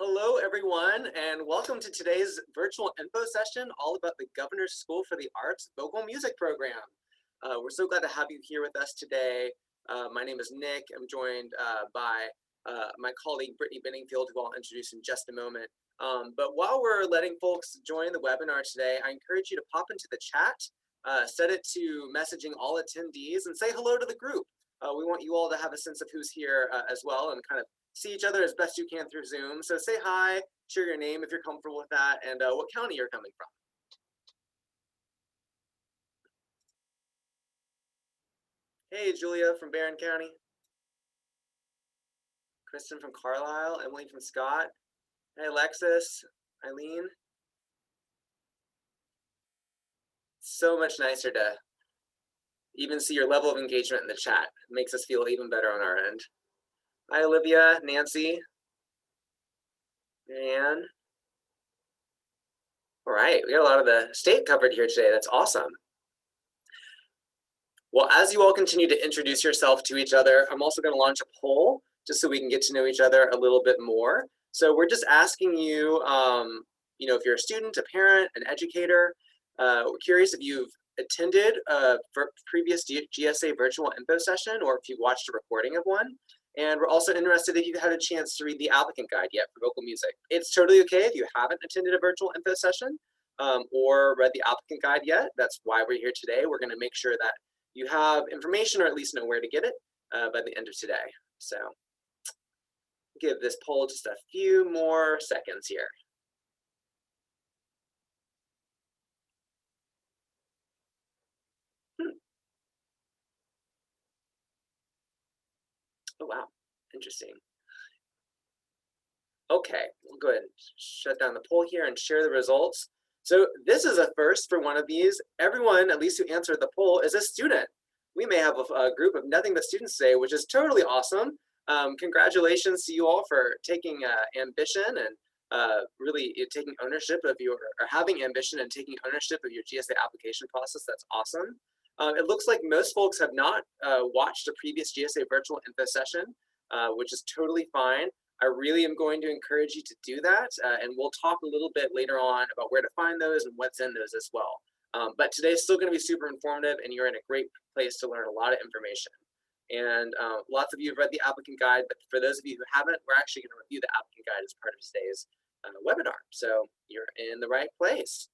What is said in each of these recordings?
Hello, everyone, and welcome to today's virtual info session all about the Governor's School for the Arts Vocal Music Program. We're so glad to have you here with us today. My name is Nick. I'm joined by my colleague, Brittany Benningfield, who I'll introduce in just a moment. But while we're letting folks join the webinar today, I encourage you to pop into the chat, set it to messaging all attendees, and say hello to the group. We want you all to have a sense of who's here as well and kind of see each other as best you can through Zoom. So say hi, share your name if you're comfortable with that, and what county you're coming from. Hey, Julia from Barron County. Kristen from Carlisle, Emily from Scott. Hey, Alexis, Eileen. So much nicer to even see your level of engagement in the chat. It makes us feel even better on our end. Hi, Olivia, Nancy, Marianne. All right, we got a lot of the state covered here today. That's awesome. Well, as you all continue to introduce yourself to each other, I'm also going to launch a poll just so we can get to know each other a little bit more. So we're just asking you, if you're a student, a parent, an educator, we're curious if you've attended a previous GSA virtual info session or if you've watched a recording of one. And we're also interested if you've had a chance to read the applicant guide yet for vocal music. It's totally okay if you haven't attended a virtual info session or read the applicant guide yet. That's why we're here today. We're going to make sure that you have information or at least know where to get it by the end of today. So give this poll just a few more seconds here. Oh, wow, interesting. Okay, we'll go ahead and shut down the poll here and share the results. So this is a first for one of these. Everyone, at least who answered the poll, is a student. We may have a group of nothing but students today, which is totally awesome. Congratulations to you all for taking ambition and really taking ownership of or having ambition and taking ownership of your GSA application process. That's awesome. It looks like most folks have not watched a previous GSA virtual info session, which is totally fine. I really am going to encourage you to do that, and we'll talk a little bit later on about where to find those and what's in those as well. But today's still going to be super informative, and you're in a great place to learn a lot of information. And lots of you have read the applicant guide, but for those of you who haven't, we're actually going to review the applicant guide as part of today's webinar. So you're in the right place.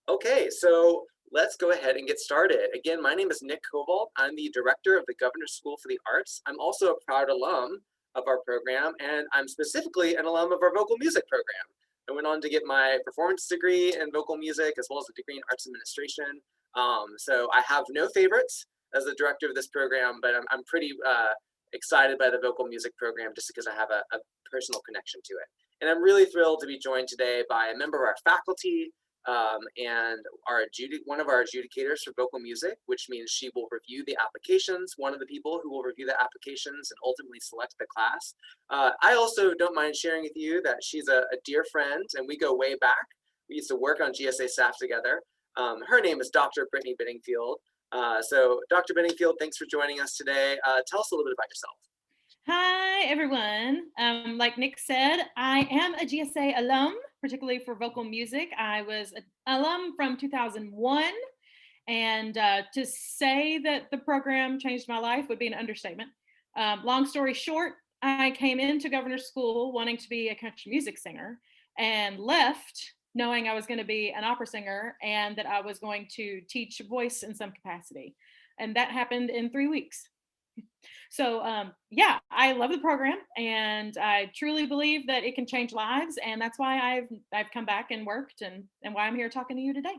Okay, so let's go ahead and get started. Again, my name is Nick Koval. I'm the director of the Governor's School for the Arts. I'm also a proud alum of our program, and I'm specifically an alum of our vocal music program. I went on to get my performance degree in vocal music as well as a degree in arts administration. So I have no favorites as the director of this program, but I'm pretty excited by the vocal music program just because I have a personal connection to it. And I'm really thrilled to be joined today by a member of our faculty, and one of our adjudicators for vocal music, which means she will review the applications, one of the people who will review the applications and ultimately select the class. I also don't mind sharing with you that she's a dear friend, and we go way back. We used to work on GSA staff together. Her name is Dr. Brittany Benningfield. So Dr. Benningfield, thanks for joining us today. Tell us a little bit about yourself. Hi, everyone. Like Nick said, I am a GSA alum, particularly for vocal music. I was an alum from 2001, and to say that the program changed my life would be an understatement. Long story short, I came into Governor's School wanting to be a country music singer and left knowing I was going to be an opera singer and that I was going to teach voice in some capacity. And that happened in 3 weeks. So yeah, I love the program, and I truly believe that it can change lives, and that's why I've come back and worked, and why I'm here talking to you today.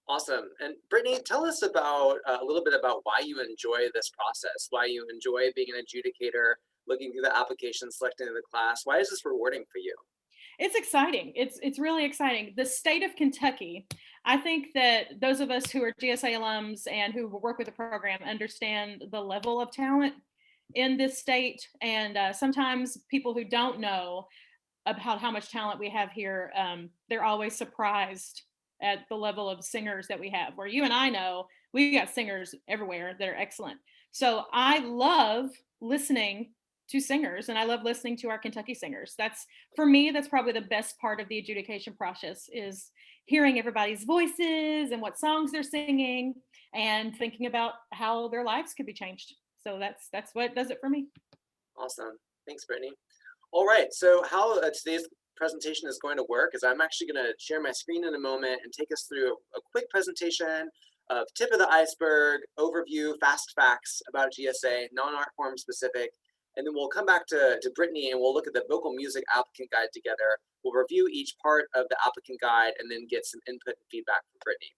Awesome. And Brittany, tell us about a little bit about why you enjoy this process, why you enjoy being an adjudicator, looking through the application, selecting the class. Why is this rewarding for you? It's exciting. It's really exciting. The state of Kentucky, I think that those of us who are GSA alums and who work with the program understand the level of talent in this state. And sometimes people who don't know about how much talent we have here, they're always surprised at the level of singers that we have. Where you and I know we got singers everywhere that are excellent. So I love listening to singers, and I love listening to our Kentucky singers. That's, for me, that's probably the best part of the adjudication process, is hearing everybody's voices and what songs they're singing and thinking about how their lives could be changed. So that's what does it for me. Awesome. Thanks, Brittany. All right, so how today's presentation is going to work is I'm actually going to share my screen in a moment and take us through a quick presentation of tip of the iceberg, overview, fast facts about GSA, non-art form specific, and then we'll come back to Brittany and we'll look at the vocal music applicant guide together. We'll review each part of the applicant guide and then get some input and feedback from Brittany.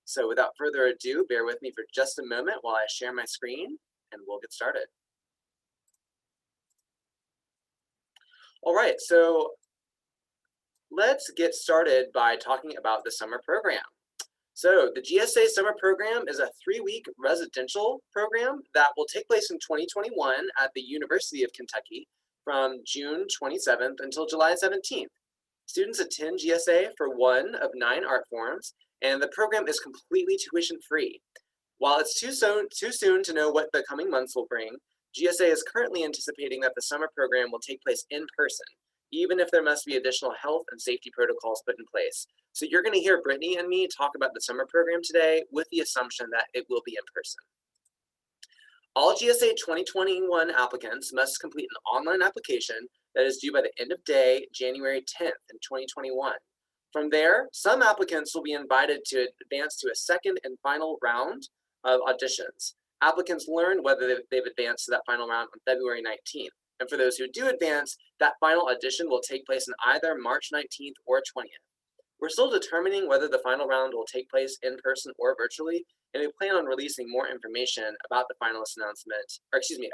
So without further ado, bear with me for just a moment while I share my screen and we'll get started. All right, so let's get started by talking about the summer program. So the GSA Summer Program is a 3-week residential program that will take place in 2021 at the University of Kentucky from June 27th until July 17th. Students attend GSA for one of 9 art forms, and the program is completely tuition free. While it's too soon to know what the coming months will bring, GSA is currently anticipating that the summer program will take place in person, even if there must be additional health and safety protocols put in place. So you're going to hear Brittany and me talk about the summer program today with the assumption that it will be in person. All GSA 2021 applicants must complete an online application that is due by the end of day, January 10th in 2021. From there, some applicants will be invited to advance to a second and final round of auditions. Applicants learn whether they've advanced to that final round on February 19th. And for those who do advance, that final audition will take place in either March 19th or 20th. We're still determining whether the final round will take place in person or virtually, and we plan on releasing more information about the finalist announcement,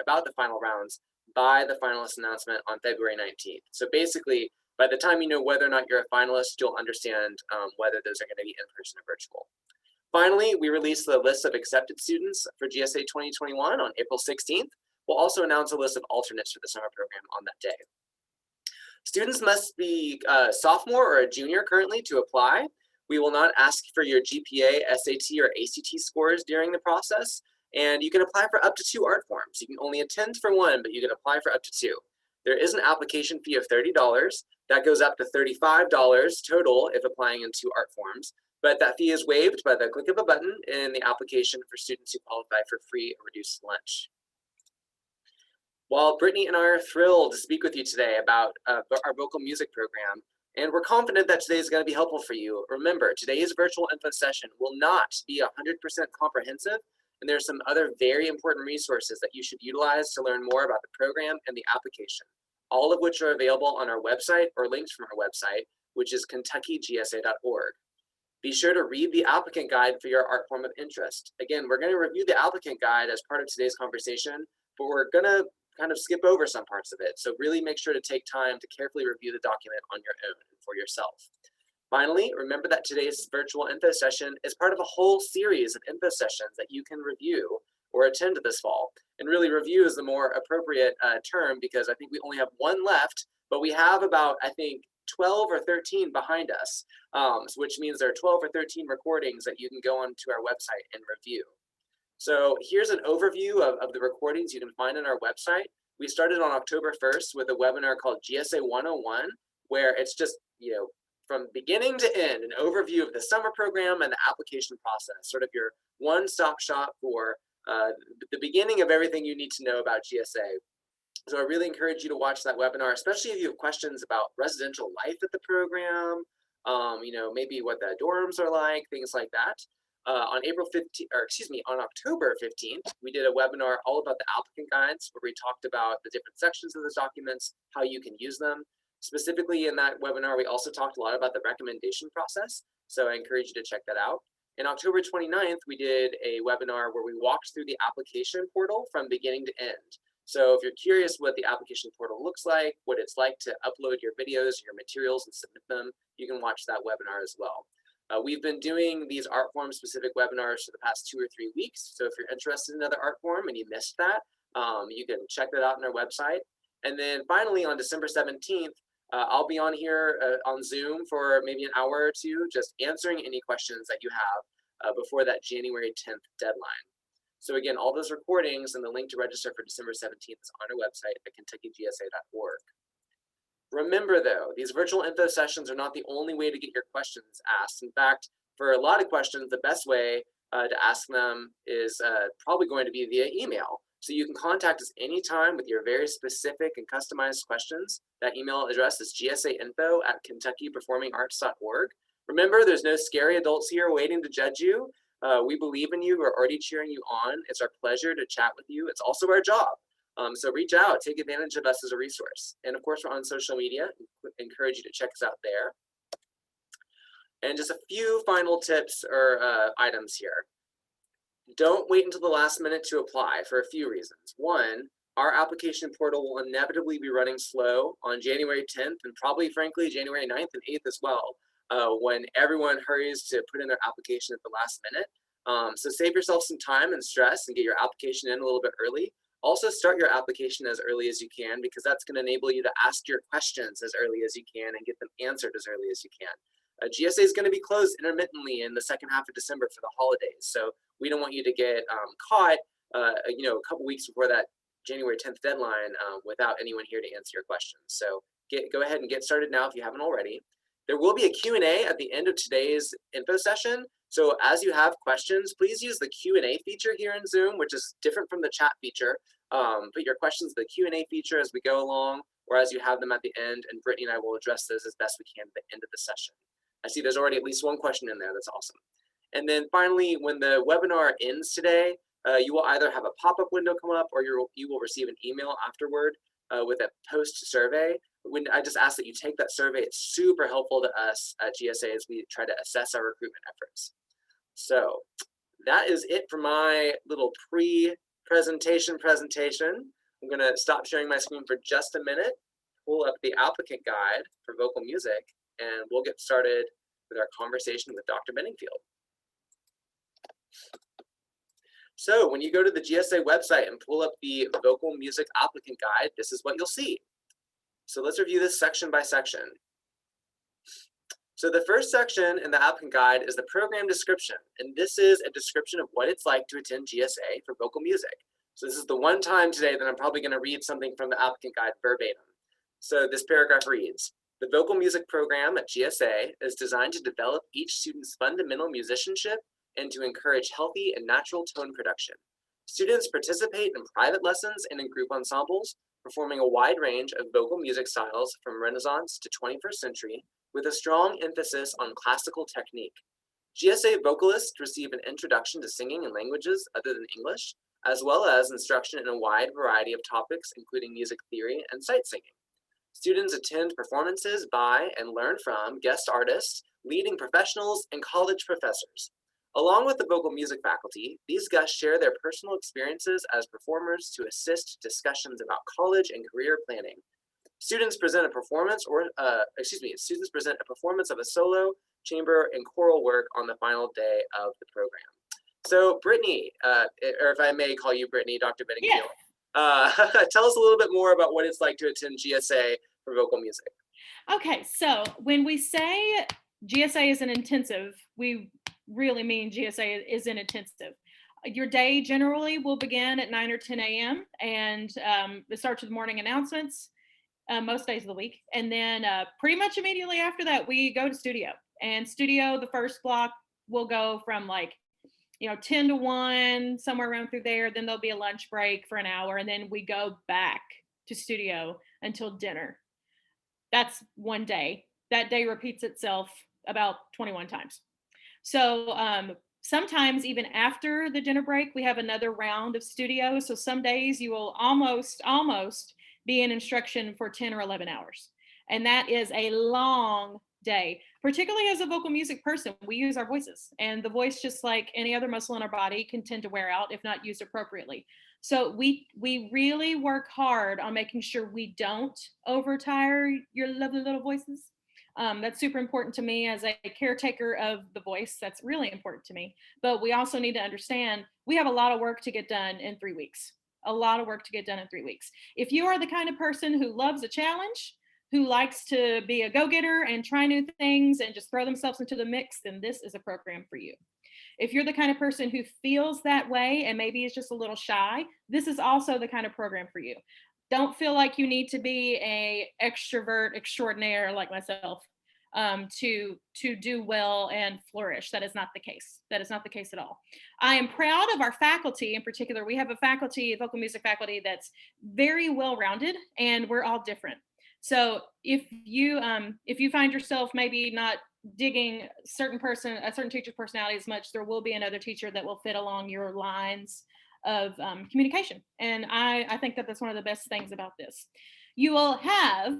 about the final rounds by the finalist announcement on February 19th. So basically, by the time you know whether or not you're a finalist, you'll understand whether those are going to be in person or virtual. Finally, we released the list of accepted students for GSA 2021 on April 16th. We'll also announce a list of alternates for the summer program on that day. Students must be a sophomore or a junior currently to apply. We will not ask for your GPA, SAT, or ACT scores during the process, and you can apply for up to 2 art forms. You can only attend for one, but you can apply for up to 2. There is an application fee of $30. That goes up to $35 total if applying in 2 art forms, but that fee is waived by the click of a button in the application for students who qualify for free or reduced lunch. While Brittany and I are thrilled to speak with you today about our vocal music program, and we're confident that today is going to be helpful for you, remember, today's virtual info session will not be 100% comprehensive, and there's some other very important resources that you should utilize to learn more about the program and the application, all of which are available on our website or links from our website, which is KentuckyGSA.org. Be sure to read the applicant guide for your art form of interest. Again, we're going to review the applicant guide as part of today's conversation, but we're going to kind of skip over some parts of it. So really make sure to take time to carefully review the document on your own and for yourself. Finally, remember that today's virtual info session is part of a whole series of info sessions that you can review or attend this fall. And really, review is the more appropriate term, because I think we only have one left, but we have about, I think, 12 or 13 behind us, which means there are 12 or 13 recordings that you can go onto our website and review. So here's an overview of the recordings you can find on our website. We started on October 1st with a webinar called GSA 101, where it's just, from beginning to end, an overview of the summer program and the application process, sort of your one-stop shop for the beginning of everything you need to know about GSA. So I really encourage you to watch that webinar, especially if you have questions about residential life at the program, maybe what the dorms are like, things like that. On October 15th, we did a webinar all about the applicant guides, where we talked about the different sections of those documents, how you can use them. Specifically in that webinar, we also talked a lot about the recommendation process, so I encourage you to check that out. In October 29th, we did a webinar where we walked through the application portal from beginning to end. So if you're curious what the application portal looks like, what it's like to upload your videos, your materials, and submit them, you can watch that webinar as well. We've been doing these art form specific webinars for the past 2 or 3 weeks. So if you're interested in another art form and you missed that, you can check that out on our website. And then finally on December 17th, I'll be on here on Zoom for maybe an hour or 2, just answering any questions that you have before that January 10th deadline. So again, all those recordings and the link to register for December 17th is on our website at kentuckygsa.org. Remember though, these virtual info sessions are not the only way to get your questions asked. In fact, for a lot of questions, the best way to ask them is probably going to be via email. So you can contact us anytime with your very specific and customized questions. That email address is gsainfo@kentuckyperformingarts.org. Remember, there's no scary adults here waiting to judge you. We believe in you. We're already cheering you on. It's our pleasure to chat with you. It's also our job. So reach out, take advantage of us as a resource. And of course, we're on social media. Encourage you to check us out there. And just a few final tips or items here. Don't wait until the last minute to apply for a few reasons. One, our application portal will inevitably be running slow on January 10th and probably, frankly, January 9th and 8th as well, when everyone hurries to put in their application at the last minute. So save yourself some time and stress and get your application in a little bit early. Also start your application as early as you can, because that's going to enable you to ask your questions as early as you can and get them answered as early as you can. GSA is going to be closed intermittently in the second half of December for the holidays. So we don't want you to get caught, a couple weeks before that January 10th deadline without anyone here to answer your questions. So go ahead and get started now if you haven't already. There will be a Q&A at the end of today's info session. So as you have questions, please use the Q&A feature here in Zoom, which is different from the chat feature. Put your questions in the Q&A feature as we go along, or as you have them at the end, and Brittany and I will address those as best we can at the end of the session. I see there's already at least one question in there. That's awesome. And then finally, when the webinar ends today, you will either have a pop-up window come up, or you will receive an email afterward with a post survey. When I just ask that you take that survey, it's super helpful to us at GSA as we try to assess our recruitment efforts. So that is it for my little pre-presentation presentation. I'm going to stop sharing my screen for just a minute, pull up the applicant guide for vocal music, and we'll get started with our conversation with Dr. Benningfield. So when you go to the GSA website and pull up the vocal music applicant guide, this is what you'll see. So let's review this section by section. So the first section in the applicant guide is the program description. And this is a description of what it's like to attend GSA for vocal music. So this is the one time today that I'm probably going to read something from the applicant guide verbatim. So this paragraph reads, the vocal music program at GSA is designed to develop each student's fundamental musicianship and to encourage healthy and natural tone production. Students participate in private lessons and in group ensembles, performing a wide range of vocal music styles from Renaissance to 21st century, with a strong emphasis on classical technique. GSA vocalists receive an introduction to singing in languages other than English, as well as instruction in a wide variety of topics, including music theory and sight singing. Students attend performances by and learn from guest artists, leading professionals, and college professors. Along with the vocal music faculty, these guests share their personal experiences as performers to assist discussions about college and career planning. Students present a performance of a solo, chamber, and choral work on the final day of the program. So Brittany, or if I may call you Brittany, Dr. Benningfield, tell us a little bit more about what it's like to attend GSA for vocal music. Okay, so when we say GSA is an intensive, we really mean GSA is an intensive. Your day generally will begin at 9 or 10 a.m. and it starts with morning announcements most days of the week. And then pretty much immediately after that, we go to studio. And studio, the first block will go from 10 to 1, somewhere around through there. Then there'll be a lunch break for an hour. And then we go back to studio until dinner. That's one day. That day repeats itself about 21 times. So sometimes even after the dinner break, we have another round of studio. So some days you will almost be in instruction for 10 or 11 hours. And that is a long day, particularly as a vocal music person. We use our voices, and the voice, just like any other muscle in our body, can tend to wear out if not used appropriately. So we really work hard on making sure we don't overtire your lovely little voices. That's super important to me as a caretaker of the voice. That's really important to me. But we also need to understand we have a lot of work to get done in 3 weeks. A lot of work to get done in 3 weeks. If you are the kind of person who loves a challenge, who likes to be a go-getter and try new things and just throw themselves into the mix, then this is a program for you. If you're the kind of person who feels that way and maybe is just a little shy, this is also the kind of program for you. Don't feel like you need to be a extrovert extraordinaire like myself to do well and flourish. That is not the case. That is not the case at all. I am proud of our faculty in particular. We have a faculty, vocal music faculty, that's very well rounded, and we're all different. So if you find yourself maybe not digging a certain teacher's personality as much, there will be another teacher that will fit along your lines of communication. And I think that that's one of the best things about this. You will have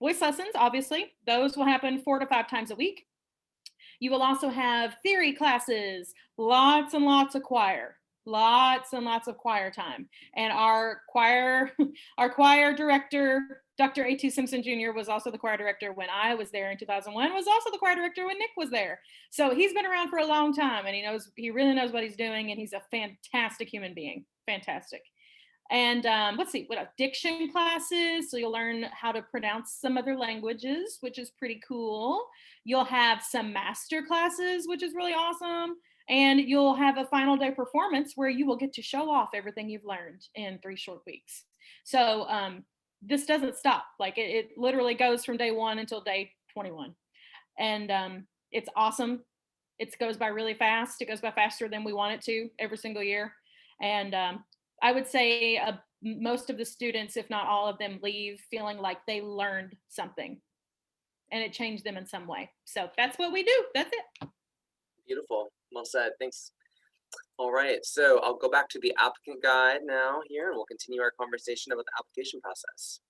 voice lessons, obviously. Those will happen 4 to 5 times a week. You will also have theory classes, lots and lots of choir, lots and lots of choir time. And our choir, our choir director, Dr. A.T. Simpson Jr. was also the choir director when I was there in 2001, was also the choir director when Nick was there. So he's been around for a long time, and he really knows what he's doing, and he's a fantastic human being. Fantastic. And let's see, what else? Diction classes. So you'll learn how to pronounce some other languages, which is pretty cool. You'll have some master classes, which is really awesome. And you'll have a final day performance where you will get to show off everything you've learned in 3 short weeks. So this doesn't stop. Like it literally goes from day 1 until day 21. And it's awesome. It goes by really fast. It goes by faster than we want it to every single year. And I would say most of the students, if not all of them, leave feeling like they learned something and it changed them in some way. So that's what we do. That's it. Beautiful. Well said. Thanks. All right. So I'll go back to the applicant guide now here, and we'll continue our conversation about the application process.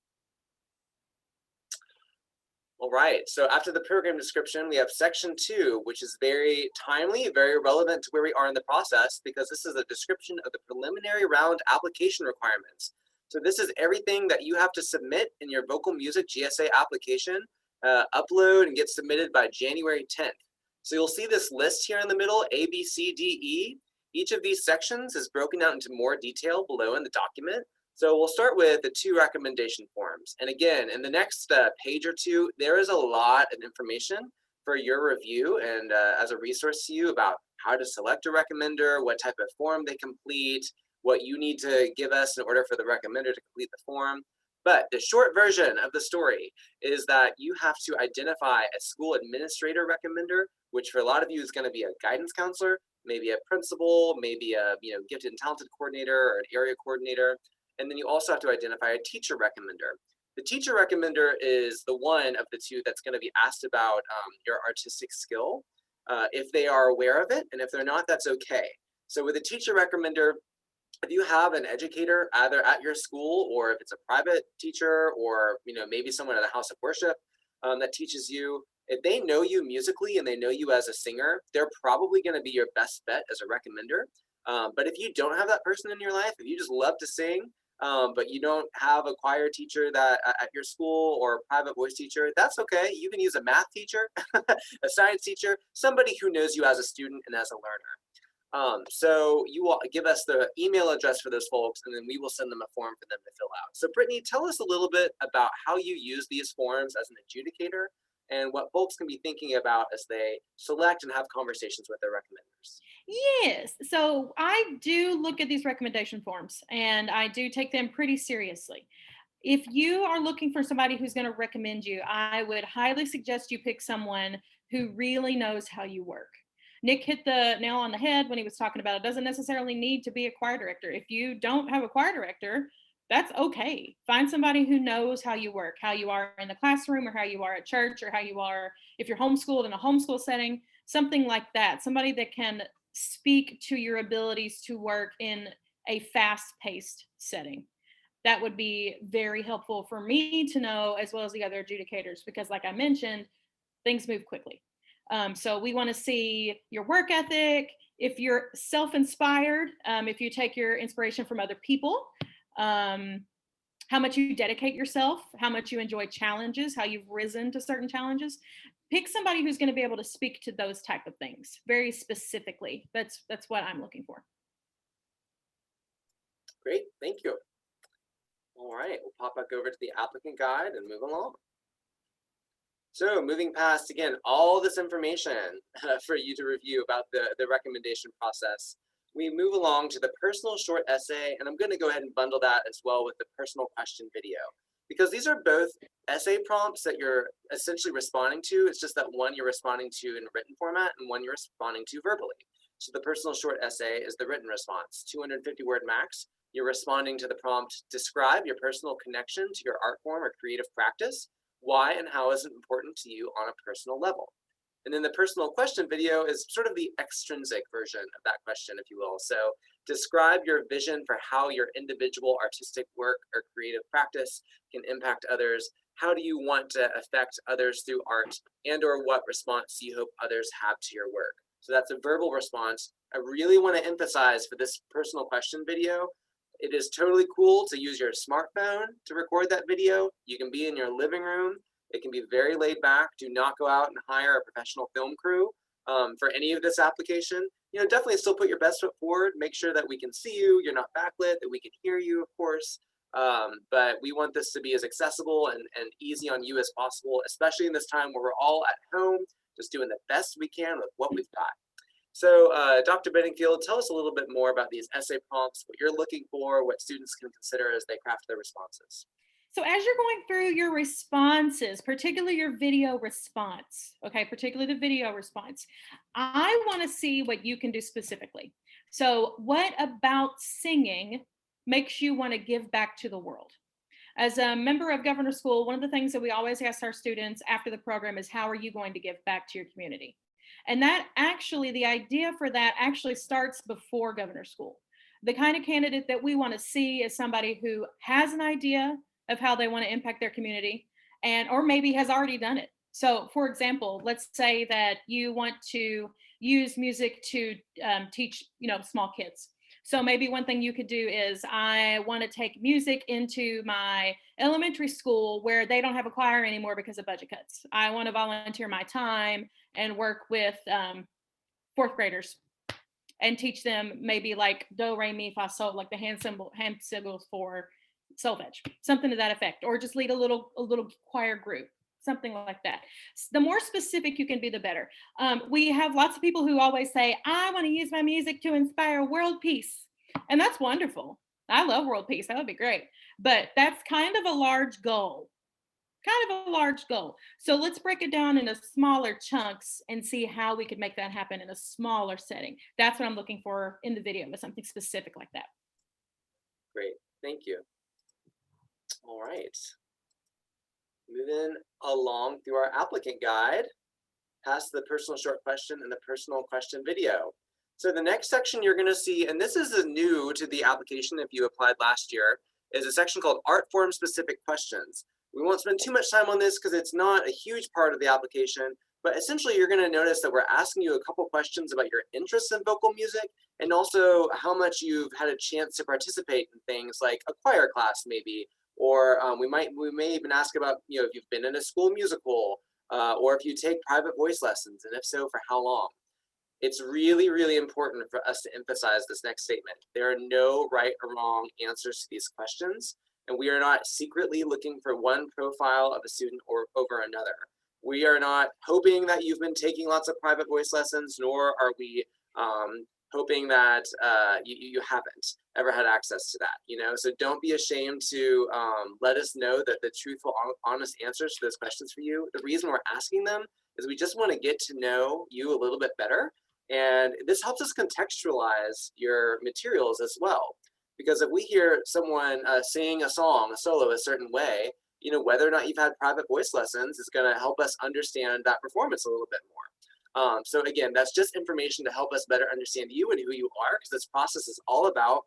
All right, so after the program description, we have section 2, which is very timely, very relevant to where we are in the process, because this is a description of the preliminary round application requirements. So this is everything that you have to submit in your vocal music GSA application, upload and get submitted by January 10th. So you'll see this list here in the middle, A, B, C, D, E. Each of these sections is broken out into more detail below in the document. So we'll start with the 2 recommendation forms. And again, in the next page or 2, there is a lot of information for your review and as a resource to you about how to select a recommender, what type of form they complete, what you need to give us in order for the recommender to complete the form. But the short version of the story is that you have to identify a school administrator recommender, which for a lot of you is going to be a guidance counselor, maybe a principal, maybe a gifted and talented coordinator or an area coordinator. And then you also have to identify a teacher recommender. The teacher recommender is the one of the 2 that's going to be asked about your artistic skill, if they are aware of it, and if they're not, that's okay. So with a teacher recommender, if you have an educator either at your school, or if it's a private teacher, or maybe someone at a house of worship that teaches you, if they know you musically and they know you as a singer, they're probably going to be your best bet as a recommender. But if you don't have that person in your life, if you just love to sing, but you don't have a choir teacher that at your school, or a private voice teacher, that's okay. You can use a math teacher, a science teacher, somebody who knows you as a student and as a learner. So you will give us the email address for those folks, and then we will send them a form for them to fill out. So Brittany, tell us a little bit about how you use these forms as an adjudicator, and what folks can be thinking about as they select and have conversations with their recommenders. Yes. So I do look at these recommendation forms, and I do take them pretty seriously. If you are looking for somebody who's going to recommend you, I would highly suggest you pick someone who really knows how you work. Nick hit the nail on the head when he was talking about it doesn't necessarily need to be a choir director. If you don't have a choir director, that's okay. Find somebody who knows how you work, how you are in the classroom, or how you are at church, or how you are if you're homeschooled in a homeschool setting, something like that. Somebody that can speak to your abilities to work in a fast-paced setting. That would be very helpful for me to know, as well as the other adjudicators, because like I mentioned, things move quickly. So we want to see your work ethic. If you're self-inspired, if you take your inspiration from other people, how much you dedicate yourself, how much you enjoy challenges, how you've risen to certain challenges. Pick somebody who's going to be able to speak to those type of things very specifically. That's what I'm looking for. Great, thank you. All right, we'll pop back over to the applicant guide and move along. So moving past, again, all this information for you to review about the recommendation process, we move along to the personal short essay, and I'm going to go ahead and bundle that as well with the personal question video, because these are both essay prompts that you're essentially responding to. It's just that one you're responding to in written format and one you're responding to verbally. So the personal short essay is the written response, 250 word max. You're responding to the prompt, describe your personal connection to your art form or creative practice. Why and how is it important to you on a personal level? And then the personal question video is sort of the extrinsic version of that question, if you will. So describe your vision for how your individual artistic work or creative practice can impact others. How do you want to affect others through art, and or what response do you hope others have to your work? So that's a verbal response. I really want to emphasize for this personal question video, it is totally cool to use your smartphone to record that video. You can be in your living room. It can be very laid back. Do not go out and hire a professional film crew for any of this application. Definitely still put your best foot forward. Make sure that we can see you. You're not backlit, that we can hear you, of course. But we want this to be as accessible and easy on you as possible, especially in this time where we're all at home, just doing the best we can with what we've got. So Dr. Bedingfield, tell us a little bit more about these essay prompts, what you're looking for, what students can consider as they craft their responses. So as you're going through your responses, particularly your video response, okay, particularly the video response, I want to see what you can do specifically. So what about singing makes you want to give back to the world? As a member of Governor School, one of the things that we always ask our students after the program is, how are you going to give back to your community? And that actually, the idea for that actually starts before Governor School. The kind of candidate that we want to see is somebody who has an idea of how they want to impact their community, and or maybe has already done it. So for example, let's say that you want to use music to teach small kids. So maybe one thing you could do is, I want to take music into my elementary school where they don't have a choir anymore because of budget cuts. I want to volunteer my time and work with fourth graders and teach them maybe like do, re, mi, fa, sol, like the hand symbols for solfege, something to that effect, or just lead a little choir group, something like that. The more specific you can be, the better. We have lots of people who always say, I want to use my music to inspire world peace. And that's wonderful. I love world peace. That would be great. But that's kind of a large goal. So let's break it down into smaller chunks and see how we could make that happen in a smaller setting. That's what I'm looking for in the video, is something specific like that. Great. Thank you. All right. Moving along through our applicant guide, past the personal short question and the personal question video. So the next section you're going to see, and this is new to the application if you applied last year, is a section called art form specific questions. We won't spend too much time on this because it's not a huge part of the application, but essentially you're going to notice that we're asking you a couple questions about your interest in vocal music, and also how much you've had a chance to participate in things like a choir class maybe, or we may even ask about if you've been in a school musical, or if you take private voice lessons, and if so, for how long. It's really, really important for us to emphasize this next statement. There are no right or wrong answers to these questions, and we are not secretly looking for one profile of a student or over another. We are not hoping that you've been taking lots of private voice lessons, nor are we hoping that you haven't ever had access to that. So don't be ashamed to let us know that the truthful, honest answers to those questions for you. The reason we're asking them is we just want to get to know you a little bit better. And this helps us contextualize your materials as well. Because if we hear someone sing a song, a solo, a certain way, whether or not you've had private voice lessons is going to help us understand that performance a little bit more. So again, that's just information to help us better understand you and who you are, because this process is all about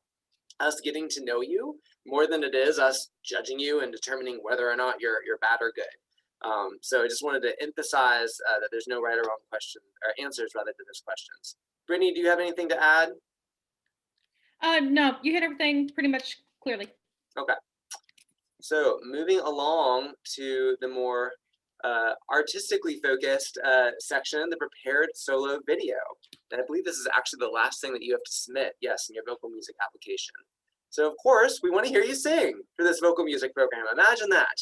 us getting to know you more than it is us judging you and determining whether or not you're bad or good. So I just wanted to emphasize that there's no right or wrong question or answers rather to those questions. Brittany, do you have anything to add? No, you hit everything pretty much clearly. Okay. So moving along to the more artistically focused section, the prepared solo video. And I believe this is actually the last thing that you have to submit, yes, in your vocal music application. So of course, we want to hear you sing for this vocal music program. Imagine that.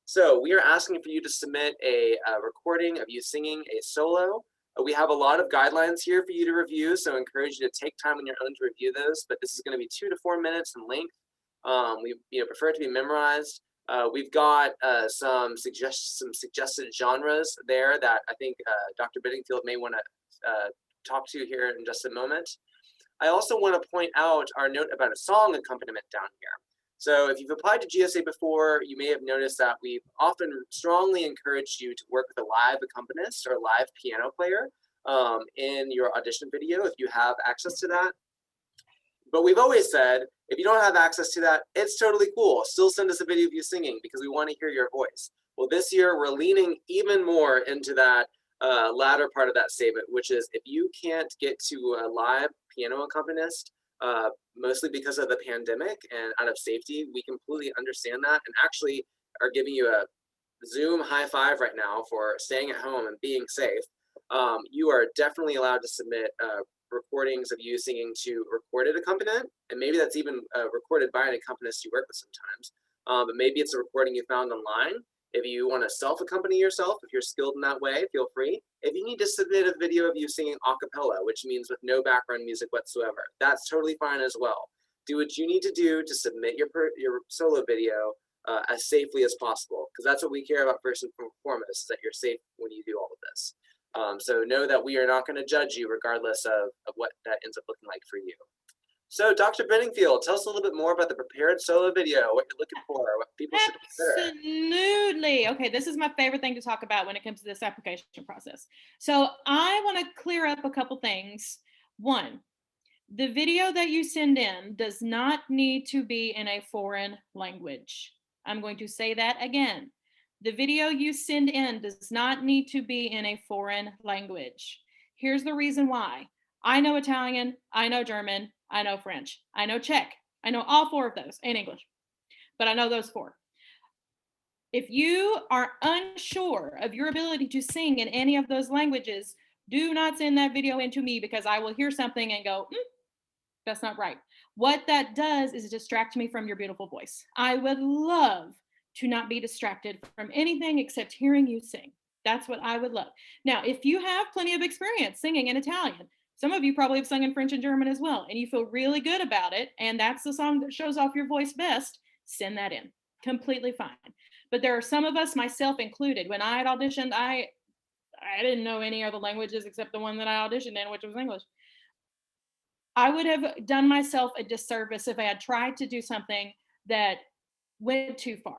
So we are asking for you to submit a recording of you singing a solo. We have a lot of guidelines here for you to review, so I encourage you to take time on your own to review those, but this is going to be 2 to 4 minutes in length. We prefer it to be memorized. We've got some suggested genres there that I think Dr. Bedingfield may want to talk to here in just a moment. I also want to point out our note about a song accompaniment down here. So if you've applied to GSA before, you may have noticed that we've often strongly encouraged you to work with a live accompanist or live piano player in your audition video if you have access to that. But we've always said, if you don't have access to that, it's totally cool. Still send us a video of you singing because we want to hear your voice. Well, this year we're leaning even more into that latter part of that statement, which is if you can't get to a live piano accompanist, mostly because of the pandemic and out of safety, we completely understand that and actually are giving you a Zoom high five right now for staying at home and being safe. You are definitely allowed to submit recordings of you singing to recorded accompaniment, and maybe that's even recorded by an accompanist you work with sometimes. But maybe it's a recording you found online. If you want to self-accompany yourself, if you're skilled in that way, feel free. If you need to submit a video of you singing a cappella, which means with no background music whatsoever, that's totally fine as well. Do what you need to do to submit your solo video as safely as possible, because that's what we care about first and foremost, is that you're safe when you do all of this. So know that we are not going to judge you regardless of what that ends up looking like for you. So Dr. Bedingfield, tell us a little bit more about the prepared solo video, what you're looking for, what people should consider. Absolutely. Okay, this is my favorite thing to talk about when it comes to this application process. So I want to clear up a couple things. One, the video that you send in does not need to be in a foreign language. I'm going to say that again. The video you send in does not need to be in a foreign language. Here's the reason why. I know Italian, I know German, I know French, I know Czech, I know all 4 of those, and English, but I know those 4. If you are unsure of your ability to sing in any of those languages, do not send that video in to me, because I will hear something and go, that's not right. What that does is distract me from your beautiful voice. I would love to not be distracted from anything except hearing you sing. That's what I would love. Now, if you have plenty of experience singing in Italian, some of you probably have sung in French and German as well, and you feel really good about it, and that's the song that shows off your voice best, send that in. Completely fine. But there are some of us, myself included, when I had auditioned, I didn't know any other languages except the one that I auditioned in, which was English. I would have done myself a disservice if I had tried to do something that went too far,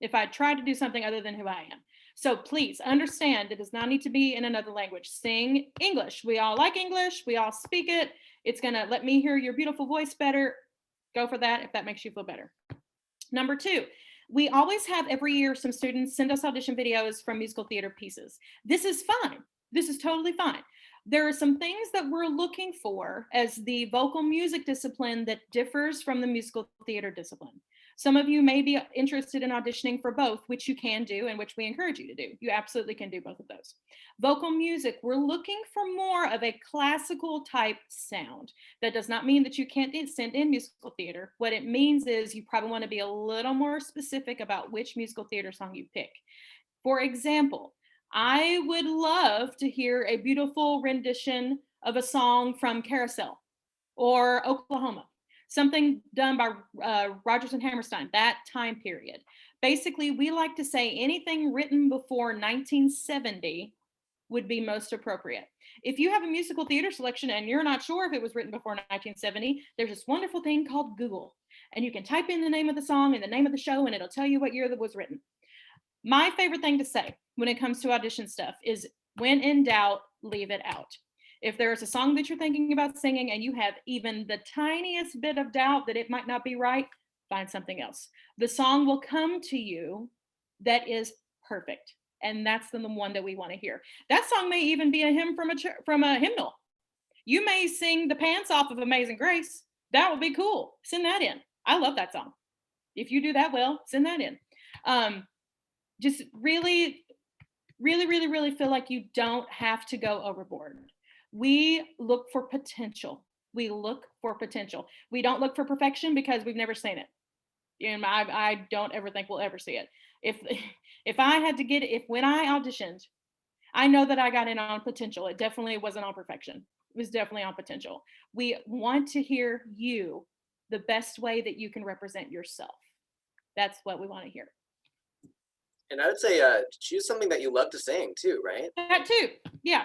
if I tried to do something other than who I am. So please understand, it does not need to be in another language. Sing English. We all like English. We all speak it. It's going to let me hear your beautiful voice better. Go for that if that makes you feel better. Number 2, we always have every year some students send us audition videos from musical theater pieces. This is fine. This is totally fine. There are some things that we're looking for as the vocal music discipline that differs from the musical theater discipline. Some of you may be interested in auditioning for both, which you can do and which we encourage you to do. You absolutely can do both of those. Vocal music, we're looking for more of a classical type sound. That does not mean that you can't send in musical theater. What it means is you probably want to be a little more specific about which musical theater song you pick. For example, I would love to hear a beautiful rendition of a song from Carousel or Oklahoma, something done by Rodgers and Hammerstein, that time period. Basically, we like to say anything written before 1970 would be most appropriate. If you have a musical theater selection and you're not sure if it was written before 1970, there's this wonderful thing called Google, and you can type in the name of the song and the name of the show, and it'll tell you what year that was written. My favorite thing to say when it comes to audition stuff is, when in doubt, leave it out. If there is a song that you're thinking about singing and you have even the tiniest bit of doubt that it might not be right, find something else. The song will come to you that is perfect. And that's the one that we want to hear. That song may even be a hymn from a hymnal. You may sing the pants off of Amazing Grace. That would be cool. Send that in. I love that song. If you do that well, send that in. Just really feel like you don't have to go overboard. We look for potential. We look for potential. We don't look for perfection because we've never seen it. And I don't ever think we'll ever see it. If if I had to get if when I auditioned, I know that I got in on potential. It definitely wasn't on perfection. It was definitely on potential. We want to hear you the best way that you can represent yourself. That's what we want to hear. And I would say choose something that you love to sing too, right? That too. Yeah.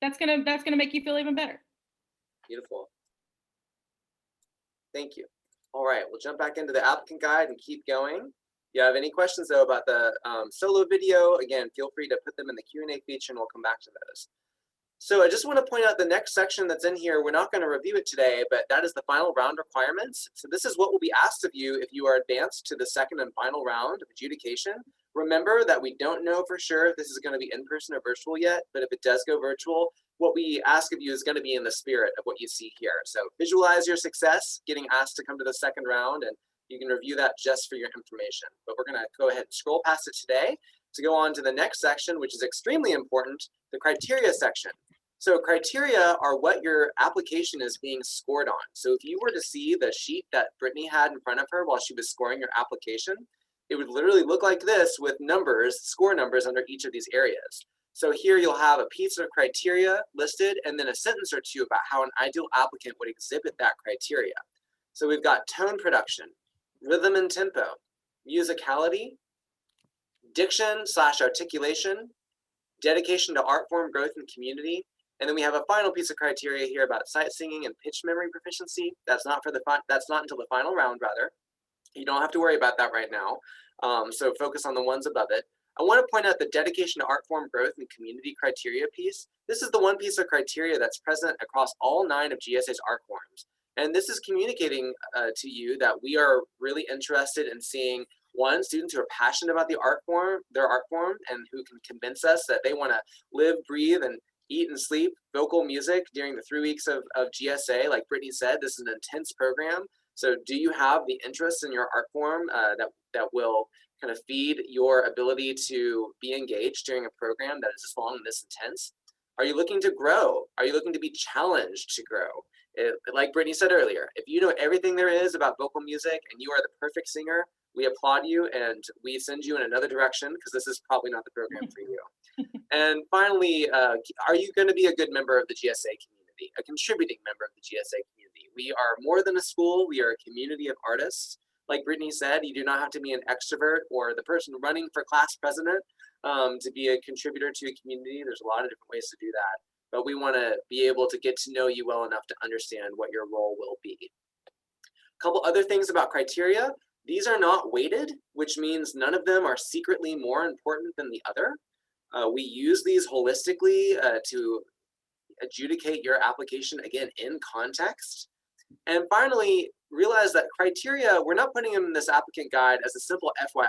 That's gonna make you feel even better. Beautiful. Thank you. All right, we'll jump back into the applicant guide and keep going. If you have any questions though about the solo video, again, feel free to put them in the Q&A feature and we'll come back to those. So I just want to point out the next section that's in here. We're not going to review it today, but that is the final round requirements. So this is what will be asked of you if you are advanced to the second and final round of adjudication. Remember that we don't know for sure if this is going to be in person or virtual yet, but if it does go virtual, what we ask of you is going to be in the spirit of what you see here. So visualize your success, getting asked to come to the second round, and you can review that just for your information. But we're going to go ahead and scroll past it today to go on to the next section, which is extremely important, the criteria section. So criteria are what your application is being scored on. So if you were to see the sheet that Brittany had in front of her while she was scoring your application, it would literally look like this with numbers, score numbers under each of these areas. So here you'll have a piece of criteria listed and then a sentence or two about how an ideal applicant would exhibit that criteria. So we've got tone production, rhythm and tempo, musicality, diction/articulation, dedication to art form growth and community, and then we have a final piece of criteria here about sight singing and pitch memory proficiency. That's not until the final round, rather. You don't have to worry about that right now. So focus on the ones above it. I want to point out the dedication to art form growth and community criteria piece. This is the one piece of criteria that's present across all 9 of GSA's art forms. And this is communicating to you that we are really interested in seeing, one, students who are passionate about their art form, and who can convince us that they want to live, breathe, and eat and sleep vocal music during the 3 weeks of GSA. Like Brittany said, this is an intense program. So do you have the interest in your art form that will kind of feed your ability to be engaged during a program that is this long and this intense? Are you looking to grow? Are you looking to be challenged to grow? Like Brittany said earlier, if you know everything there is about vocal music and you are the perfect singer, we applaud you and we send you in another direction, because this is probably not the program for you. And finally, are you going to be a good member of the GSA community, a contributing member of the GSA community? We are more than a school. We are a community of artists. Like Brittany said, you do not have to be an extrovert or the person running for class president to be a contributor to a community. There's a lot of different ways to do that. But we want to be able to get to know you well enough to understand what your role will be. A couple other things about criteria. These are not weighted, which means none of them are secretly more important than the other. We use these holistically to adjudicate your application, again, in context. And finally, realize that criteria, we're not putting them in this applicant guide as a simple FYI.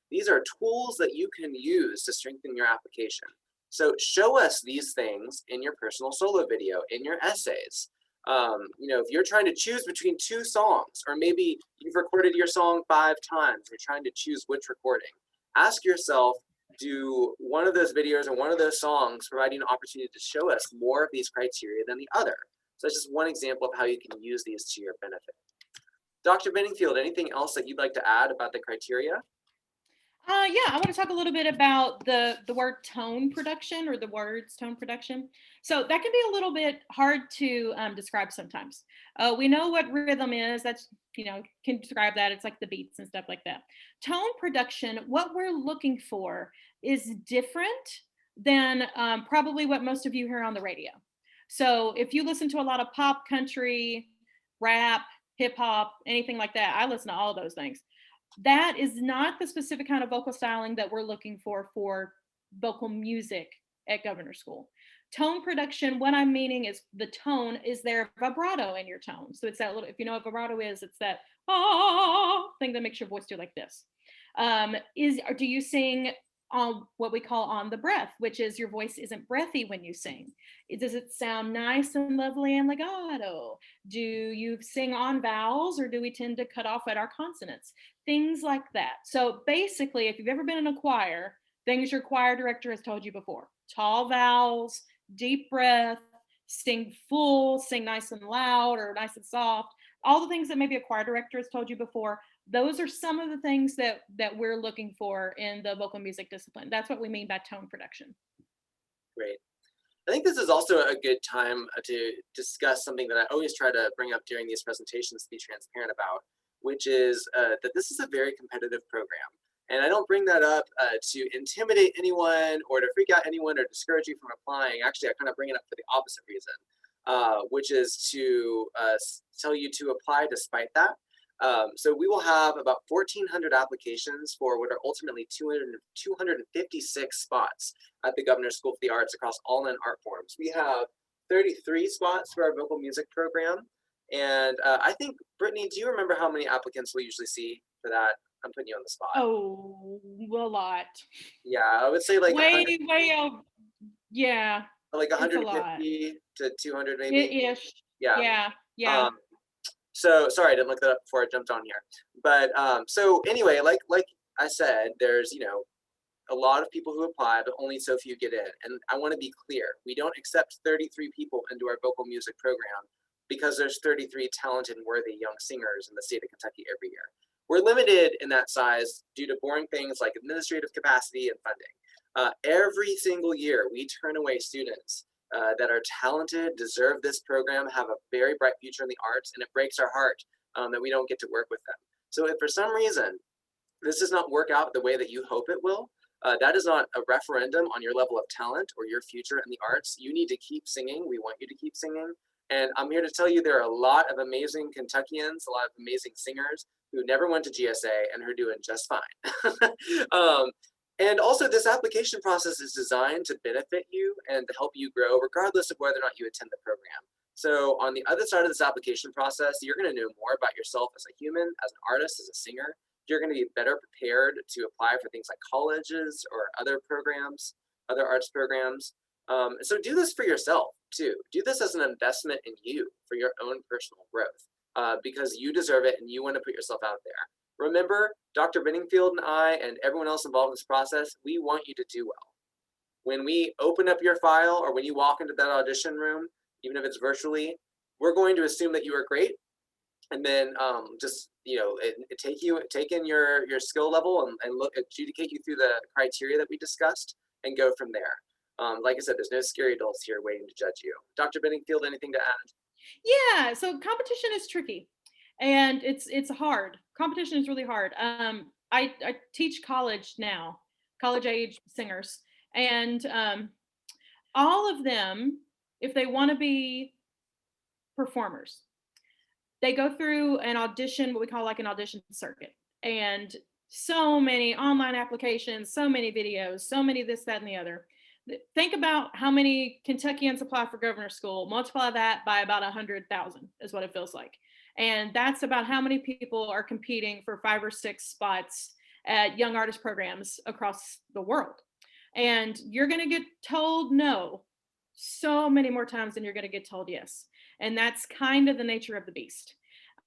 These are tools that you can use to strengthen your application. So show us these things in your personal solo video, in your essays. If you're trying to choose between 2 songs, or maybe you've recorded your song 5 times, you're trying to choose which recording, ask yourself, do one of those videos or one of those songs provide you an opportunity to show us more of these criteria than the other? So that's just one example of how you can use these to your benefit. Dr. Benningfield, anything else that you'd like to add about the criteria? Yeah, I want to talk a little bit about the word tone production, or the words tone production. So that can be a little bit hard to describe sometimes. We know what rhythm is. That's, can describe that. It's like the beats and stuff like that. Tone production, what we're looking for is different than probably what most of you hear on the radio. So if you listen to a lot of pop, country, rap, hip hop, anything like that, I listen to all of those things. That is not the specific kind of vocal styling that we're looking for vocal music at Governor School. Tone production, what I'm meaning is the tone, is there vibrato in your tone? So it's that little, if you know what vibrato is, it's that ah thing that makes your voice do like this. Do you sing on what we call on the breath, which is your voice isn't breathy when you sing? Does it sound nice and lovely and legato? Do you sing on vowels, or do we tend to cut off at our consonants? Things like that. So basically, if you've ever been in a choir, things your choir director has told you before: tall vowels, deep breath, sing full, sing nice and loud or nice and soft. All the things that maybe a choir director has told you before, Those are some of the things that we're looking for in the vocal music discipline. That's what we mean by tone production. Great. I think this is also a good time to discuss something that I always try to bring up during these presentations to be transparent about, which is that this is a very competitive program. And I don't bring that up to intimidate anyone or to freak out anyone or discourage you from applying. Actually, I kind of bring it up for the opposite reason, which is to tell you to apply despite that. So we will have about 1,400 applications for what are ultimately 256 spots at the Governor's School for the Arts across all 9 art forms. We have 33 spots for our vocal music program. And I think, Brittany, do you remember how many applicants we usually see for that? I'm putting you on the spot. Oh, a lot. Yeah, I would say like way over. Yeah, like it's a 150 to 200 maybe. ish. Yeah. Yeah. So sorry, I didn't look that up before I jumped on here. But so anyway, like I said, there's a lot of people who apply, but only so few get in. And I want to be clear: we don't accept 33 people into our vocal music program because there's 33 talented and worthy young singers in the state of Kentucky every year. We're limited in that size due to boring things like administrative capacity and funding. Every single year, we turn away students that are talented, deserve this program, have a very bright future in the arts, and it breaks our heart that we don't get to work with them. So if for some reason this does not work out the way that you hope it will, that is not a referendum on your level of talent or your future in the arts. You need to keep singing. We want you to keep singing. And I'm here to tell you there are a lot of amazing Kentuckians, a lot of amazing singers who never went to GSA and who are doing just fine. And also, this application process is designed to benefit you and to help you grow, regardless of whether or not you attend the program. So on the other side of this application process, you're going to know more about yourself as a human, as an artist, as a singer. You're going to be better prepared to apply for things like colleges or other programs, other arts programs. So do this for yourself, too. Do this as an investment in you for your own personal growth, because you deserve it and you want to put yourself out there. Remember, Dr. Benningfield and I and everyone else involved in this process, we want you to do well. When we open up your file or when you walk into that audition room, even if it's virtually, we're going to assume that you are great, and then just take in your skill level and adjudicate you through the criteria that we discussed and go from there. Like I said, there's no scary adults here waiting to judge you. Dr. Benningfield, anything to add? Yeah, so competition is tricky. And it's hard. Competition is really hard. I teach college now, college age singers, and all of them, if they want to be performers, they go through an audition, what we call like an audition circuit, and so many online applications, so many videos, so many this, that, and the other. Think about how many Kentuckians apply for governor's school, multiply that by about 100,000 is what it feels like. And that's about how many people are competing for 5 or 6 spots at young artist programs across the world. And you're going to get told no so many more times than you're going to get told yes. And that's kind of the nature of the beast.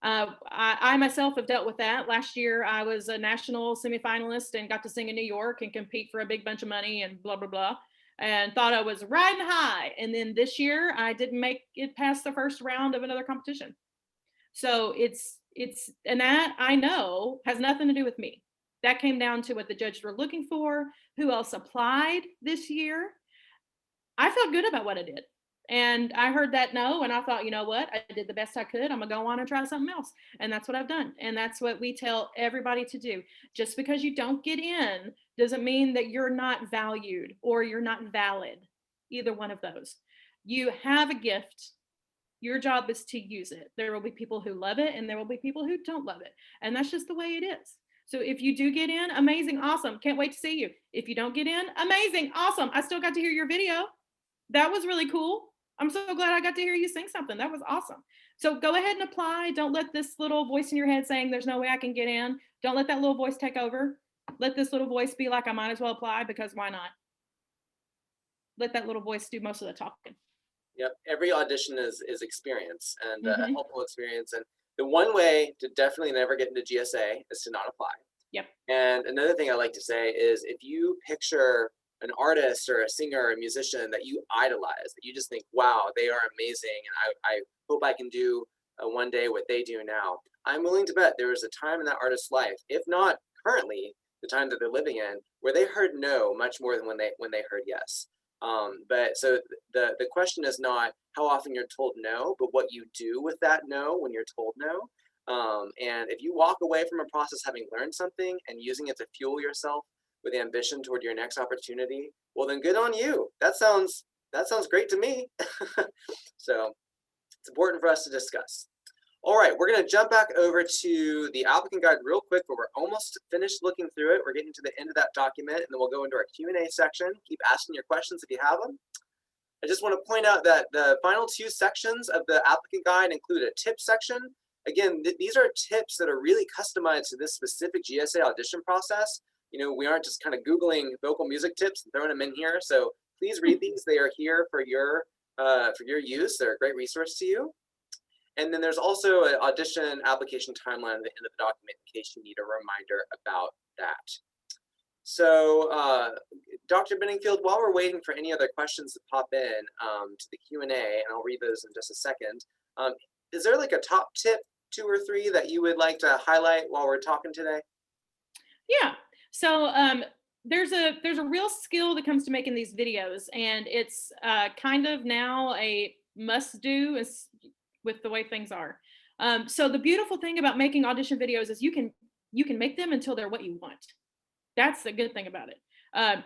I myself have dealt with that. Last year, I was a national semifinalist and got to sing in New York and compete for a big bunch of money and blah, blah, blah, and thought I was riding high. And then this year, I didn't make it past the first round of another competition. So and that I know has nothing to do with me. That came down to what the judges were looking for, who else applied this year. I felt good about what I did. And I heard that no, and I thought, you know what? I did the best I could. I'm gonna go on and try something else. And that's what I've done. And that's what we tell everybody to do. Just because you don't get in doesn't mean that you're not valued or you're not valid. Either one of those. You have a gift. Your job is to use it. There will be people who love it and there will be people who don't love it. And that's just the way it is. So if you do get in, amazing, awesome. Can't wait to see you. If you don't get in, amazing, awesome. I still got to hear your video. That was really cool. I'm so glad I got to hear you sing something. That was awesome. So go ahead and apply. Don't let this little voice in your head saying there's no way I can get in. Don't let that little voice take over. Let this little voice be like, I might as well apply, because why not? Let that little voice do most of the talking. Yep, every audition is experience and a helpful experience. And the one way to definitely never get into GSA is to not apply. Yep. And another thing I like to say is, if you picture an artist or a singer or a musician that you idolize, that you just think, wow, they are amazing, and I hope I can do one day what they do now. I'm willing to bet there was a time in that artist's life, if not currently, the time that they're living in, where they heard no much more than when they heard yes. But so the question is not how often you're told no, but what you do with that no when you're told no. And if you walk away from a process having learned something and using it to fuel yourself with ambition toward your next opportunity, well then good on you. That sounds great to me. So it's important for us to discuss. All right, we're going to jump back over to the applicant guide real quick, but we're almost finished looking through it. We're getting to the end of that document, and then we'll go into our Q&A section. Keep asking your questions if you have them. I just want to point out that the final 2 sections of the applicant guide include a tip section. Again, these are tips that are really customized to this specific GSA audition process. You know, we aren't just kind of Googling vocal music tips and throwing them in here. So please read these. They are here for your use. They're a great resource to you. And then there's also an audition application timeline at the end of the document in case you need a reminder about that. So Dr. Benningfield, while we're waiting for any other questions to pop in to the Q&A, and I'll read those in just a second, is there like a top tip, 2 or 3 that you would like to highlight while we're talking today? Yeah. So there's a real skill that comes to making these videos, and it's kind of now a must do with the way things are. So the beautiful thing about making audition videos is you can make them until they're what you want. That's the good thing about it.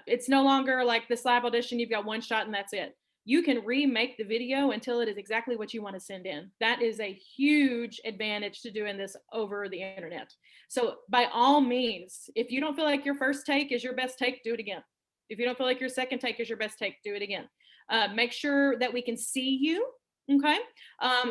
It's no longer like this live audition, you've got one shot and that's it. You can remake the video until it is exactly what you want to send in. That is a huge advantage to doing this over the internet. So by all means, if you don't feel like your first take is your best take, do it again. If you don't feel like your second take is your best take, do it again. Make sure that we can see you. Okay.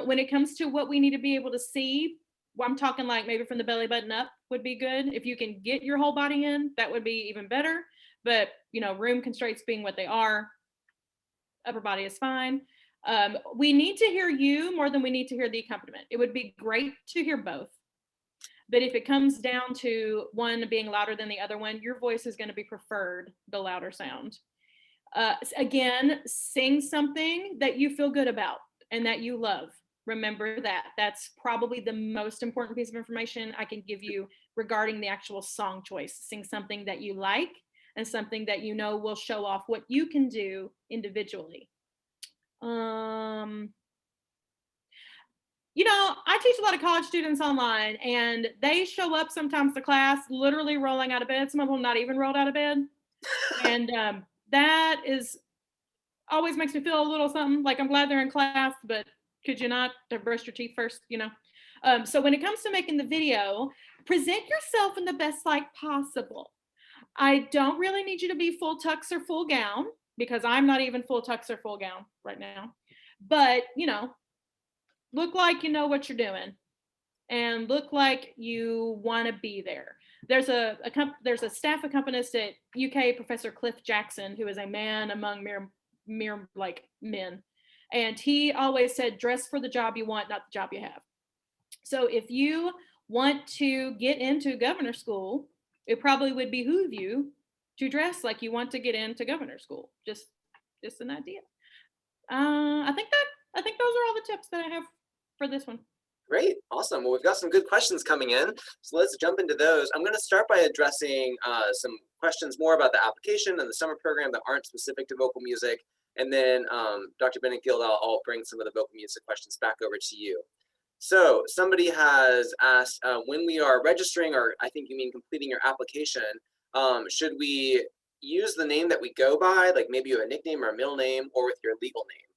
When it comes to what we need to be able to see, well, I'm talking like maybe from the belly button up would be good. If you can get your whole body in, that would be even better. But, you know, room constraints being what they are, upper body is fine. We need to hear you more than we need to hear the accompaniment. It would be great to hear both. But if it comes down to one being louder than the other one, your voice is going to be preferred, the louder sound. Again, sing something that you feel good about and that you love. Remember that. That's probably the most important piece of information I can give you regarding the actual song choice. Sing something that you like and something that you know will show off what you can do individually. You know, I teach a lot of college students online, and they show up sometimes to class literally rolling out of bed. Some of them not even rolled out of bed. And that is always makes me feel a little something like I'm glad they're in class, but could you not brush your teeth first, you know? So when it comes to making the video, present yourself in the best light possible. I don't really need you to be full tux or full gown, because I'm not even full tux or full gown right now. But, you know, look like you know what you're doing and look like you want to be there. There's a staff accompanist at UK, Professor Cliff Jackson, who is a man among mere like men. And he always said, dress for the job you want, not the job you have. So if you want to get into governor school, it probably would behoove you to dress like you want to get into governor school. Just an idea. I think those are all the tips that I have for this one. Great, awesome. Well, we've got some good questions coming in, so let's jump into those. I'm going to start by addressing some questions more about the application and the summer program that aren't specific to vocal music. And then Dr. Benningfield, I'll bring some of the vocal music questions back over to you. So somebody has asked, when we are registering, or I think you mean completing your application, should we use the name that we go by, like maybe you have a nickname or a middle name, or with your legal name?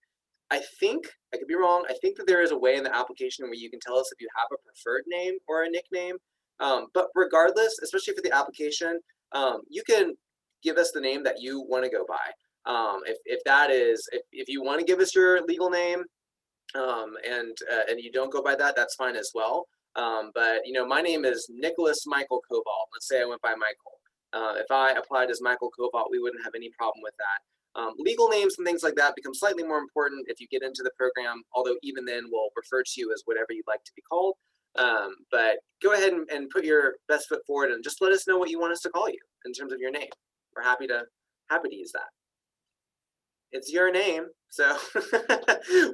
I think, I could be wrong, I think that there is a way in the application where you can tell us if you have a preferred name or a nickname. But regardless, especially for the application, you can give us the name that you want to go by. If you want to give us your legal name, and you don't go by that, that's fine as well. But you know, my name is Nicholas Michael Cobalt. Let's say I went by Michael. If I applied as Michael Cobalt, we wouldn't have any problem with that. Legal names and things like that become slightly more important if you get into the program, although even then we'll refer to you as whatever you'd like to be called. But go ahead and put your best foot forward and just let us know what you want us to call you in terms of your name. We're happy to use that. It's your name, so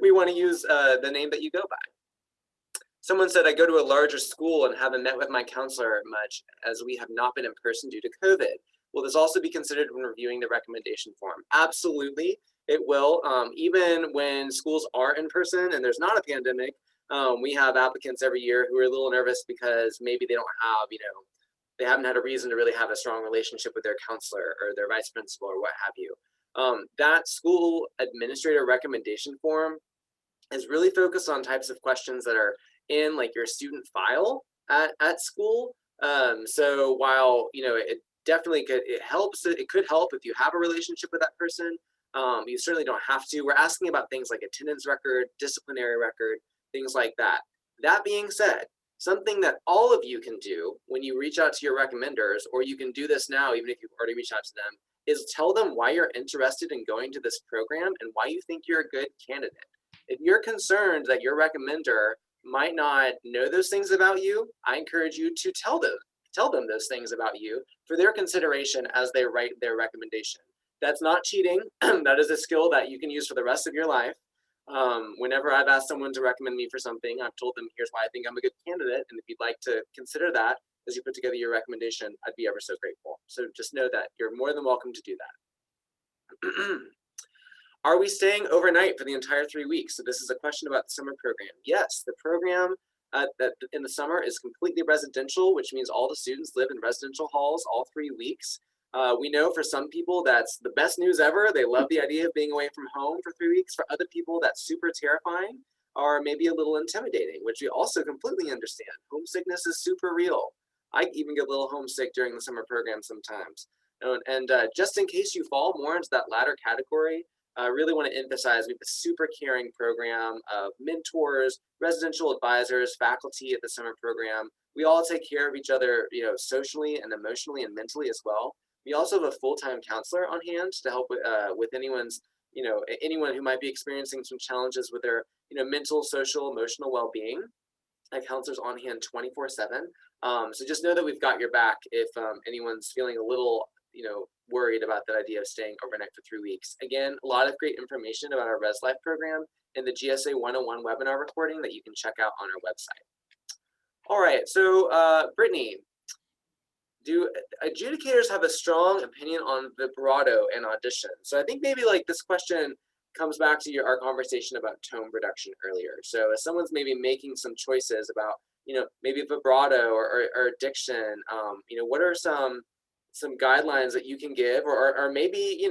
we want to use the name that you go by. Someone said, I go to a larger school and haven't met with my counselor much as we have not been in person due to COVID. Will this also be considered when reviewing the recommendation form? Absolutely, it will. Even when schools are in person and there's not a pandemic, we have applicants every year who are a little nervous because maybe they don't have, they haven't had a reason to really have a strong relationship with their counselor or their vice principal or what have you. That school administrator recommendation form is really focused on types of questions that are in like your student file at school. So while it definitely could, it could help if you have a relationship with that person. You certainly don't have to. We're asking about things like attendance record, disciplinary record, things like that. That being said, something that all of you can do when you reach out to your recommenders, or you can do this now even if you've already reached out to them, is tell them why you're interested in going to this program and why you think you're a good candidate. If you're concerned that your recommender might not know those things about you, I encourage you to tell them those things about you for their consideration as they write their recommendation. That's not cheating. That is a skill that you can use for the rest of your life. Whenever I've asked someone to recommend me for something, I've told them, here's why I think I'm a good candidate. And if you'd like to consider that as you put together your recommendation, I'd be ever so grateful. So just know that you're more than welcome to do that. Are we staying overnight for the entire 3 weeks? So this is a question about the summer program. Yes, the program that in the summer is completely residential, which means all the students live in residential halls all 3 weeks. We know for some people that's the best news ever. They love the idea of being away from home for 3 weeks. For other people, that's super terrifying or maybe a little intimidating, which we also completely understand. Homesickness is super real. I even get a little homesick during the summer program sometimes. And just in case you fall more into that latter category, I really want to emphasize we have a super caring program of mentors, residential advisors, faculty at the summer program. We all take care of each other, socially and emotionally and mentally as well. We also have a full-time counselor on hand to help with anyone's, anyone who might be experiencing some challenges with their, mental, social, emotional well-being. That counselor's on hand 24/7. So just know that we've got your back if anyone's feeling a little, worried about that idea of staying overnight for 3 weeks. Again, a lot of great information about our Res Life program in the GSA 101 webinar recording that you can check out on our website. All right, so Brittany, do adjudicators have a strong opinion on vibrato and audition? So I think maybe like this question comes back to our conversation about tone reduction earlier. So as someone's maybe making some choices about, maybe vibrato or diction, what are some guidelines that you can give, or maybe,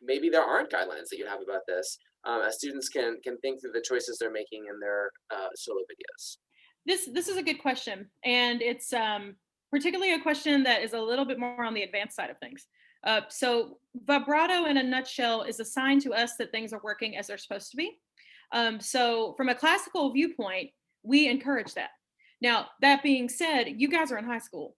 maybe there aren't guidelines that you have about this, as students can think through the choices they're making in their solo videos. This is a good question, and it's particularly a question that is a little bit more on the advanced side of things. So vibrato in a nutshell is a sign to us that things are working as they're supposed to be. So from a classical viewpoint, we encourage that. Now, that being said, you guys are in high school.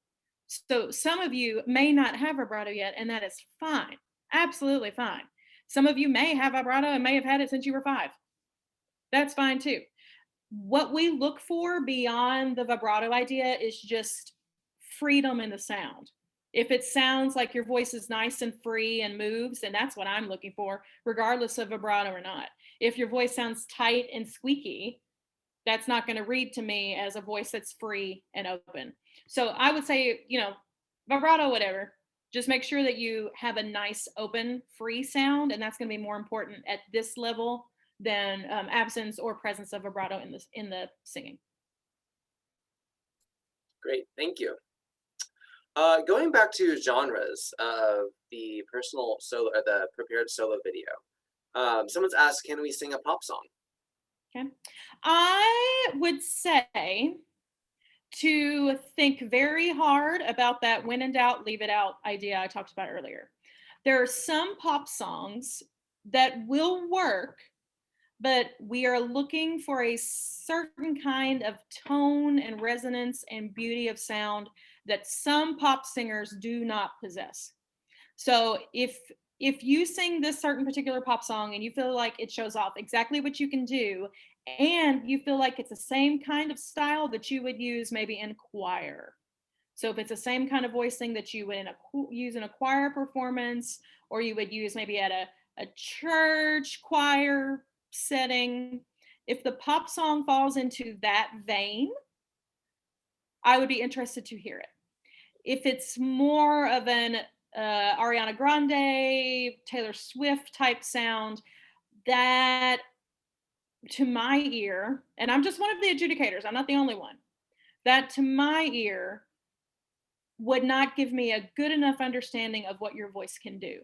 So some of you may not have vibrato yet, and that is fine. Absolutely fine. Some of you may have vibrato and may have had it since you were 5. That's fine too. What we look for beyond the vibrato idea is just freedom in the sound. If it sounds like your voice is nice and free and moves, then that's what I'm looking for, regardless of vibrato or not. If your voice sounds tight and squeaky, that's not going to read to me as a voice that's free and open. So I would say, vibrato, whatever. Just make sure that you have a nice, open, free sound, and that's going to be more important at this level than absence or presence of vibrato in the singing. Great, thank you. Going back to genres of the personal solo or the prepared solo video, someone's asked, can we sing a pop song? Okay, I would say to think very hard about that when in doubt, leave it out idea I talked about earlier. There are some pop songs that will work, but we are looking for a certain kind of tone and resonance and beauty of sound that some pop singers do not possess. So if you sing this certain particular pop song and you feel like it shows off exactly what you can do, and you feel like it's the same kind of style that you would use maybe in choir. So if it's the same kind of voicing that you would use in a choir performance, or you would use maybe at a church choir setting, If the pop song falls into that vein, I would be interested to hear it. If it's more of an Ariana Grande, Taylor Swift type sound, that to my ear, and I'm just one of the adjudicators, I'm not the only one, that to my ear would not give me a good enough understanding of what your voice can do.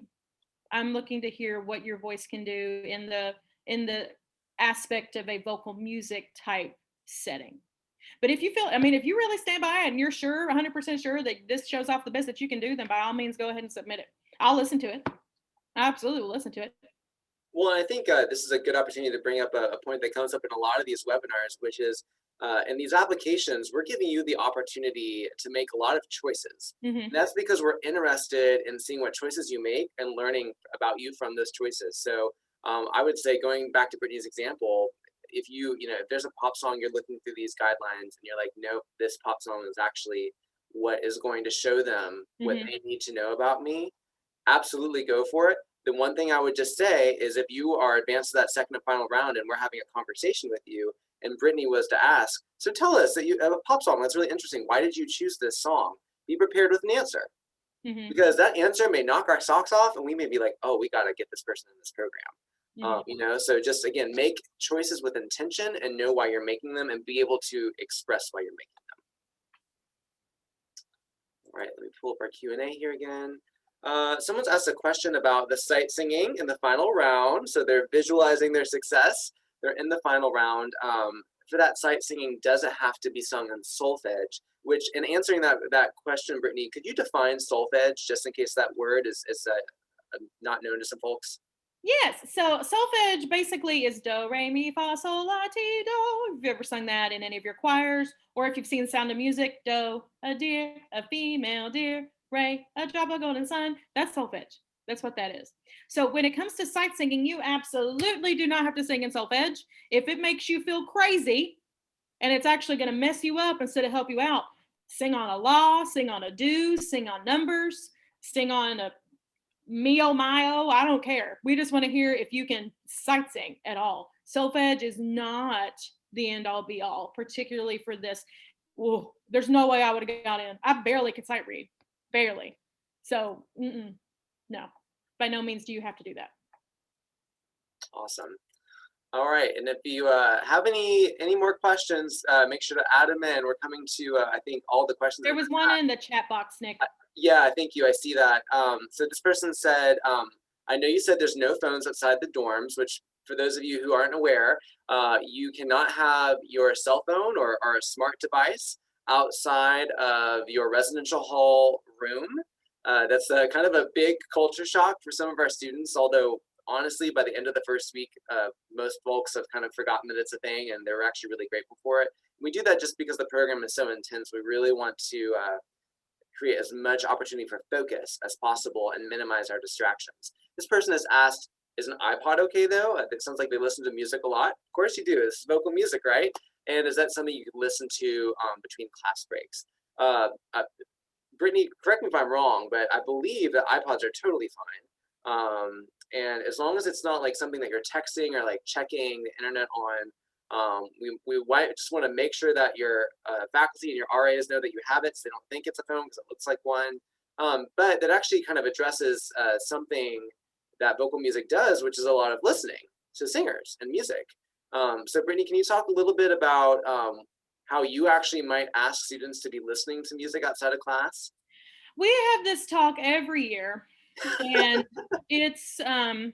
I'm looking to hear what your voice can do in the aspect of a vocal music type setting. But if you feel, I mean, if you really stand by it and you're sure, 100% sure that this shows off the best that you can do, then by all means, go ahead and submit it. I'll listen to it. I absolutely will listen to it. Well, I think this is a good opportunity to bring up a point that comes up in a lot of these webinars, which is in these applications, we're giving you the opportunity to make a lot of choices. And that's because we're interested in seeing what choices you make and learning about you from those choices. So I would say, going back to Brittany's example, if if there's a pop song, you're looking through these guidelines and you're like, nope, this pop song is actually what is going to show them what they need to know about me, absolutely go for it. The one thing I would just say is, if you are advanced to that second and final round and we're having a conversation with you, and Brittany was to ask, so tell us that you have a pop song that's really interesting. Why did you choose this song? Be prepared with an answer. Because that answer may knock our socks off and we may be like, oh, we got to get this person in this program. So just, again, make choices with intention and know why you're making them and be able to express why you're making them. All right, let me pull up our Q&A here again. Someone's asked a question about the sight singing in the final round. So they're visualizing their success. They're in the final round. For that sight singing, does it have to be sung in solfege? Which, in answering that question, Brittany, could you define solfege, just in case that word is not known to some folks? Yes. So solfege basically is do, re, mi, fa, sol, la, ti, do. If you've ever sung that in any of your choirs, or if you've seen Sound of Music, do, a deer, a female deer, re, a drop of golden sun. That's solfege. That's what that is. So when it comes to sight singing, you absolutely do not have to sing in solfege. If it makes you feel crazy and it's actually going to mess you up instead of help you out, sing on a la, sing on a do, sing on numbers, sing on a mio mio, I don't care. We just want to hear if you can sight sing at all. Solfege is not the end all be all, particularly for this. Ooh, there's no way I would have got in. I barely could sight read, barely. So no, by no means do you have to do that. Awesome. All right, and if you have any more questions, make sure to add them in. We're coming to I think all the questions. There was one in the chat box, Nick. Yeah, thank you. I see that. So this person said, I know you said there's no phones outside the dorms, which, for those of you who aren't aware, you cannot have your cell phone or a smart device outside of your residential hall room. That's kind of a big culture shock for some of our students, although honestly, by the end of the first week, most folks have kind of forgotten that it's a thing, and they're actually really grateful for it. We do that just because the program is so intense. We really want to create as much opportunity for focus as possible and minimize our distractions. This person has asked, is an iPod okay though? It sounds like they listen to music a lot. Of course you do, this is vocal music, right? And is that something you could listen to between class breaks? Brittany, correct me if I'm wrong, but I believe that iPods are totally fine. And as long as it's not like something that you're texting or like checking the internet on, we just want to make sure that your faculty and your RAs know that you have it, so they don't think it's a phone because it looks like one. But that actually kind of addresses something that vocal music does, which is a lot of listening to singers and music. So Brittany, can you talk a little bit about how you actually might ask students to be listening to music outside of class? We have this talk every year, and it's a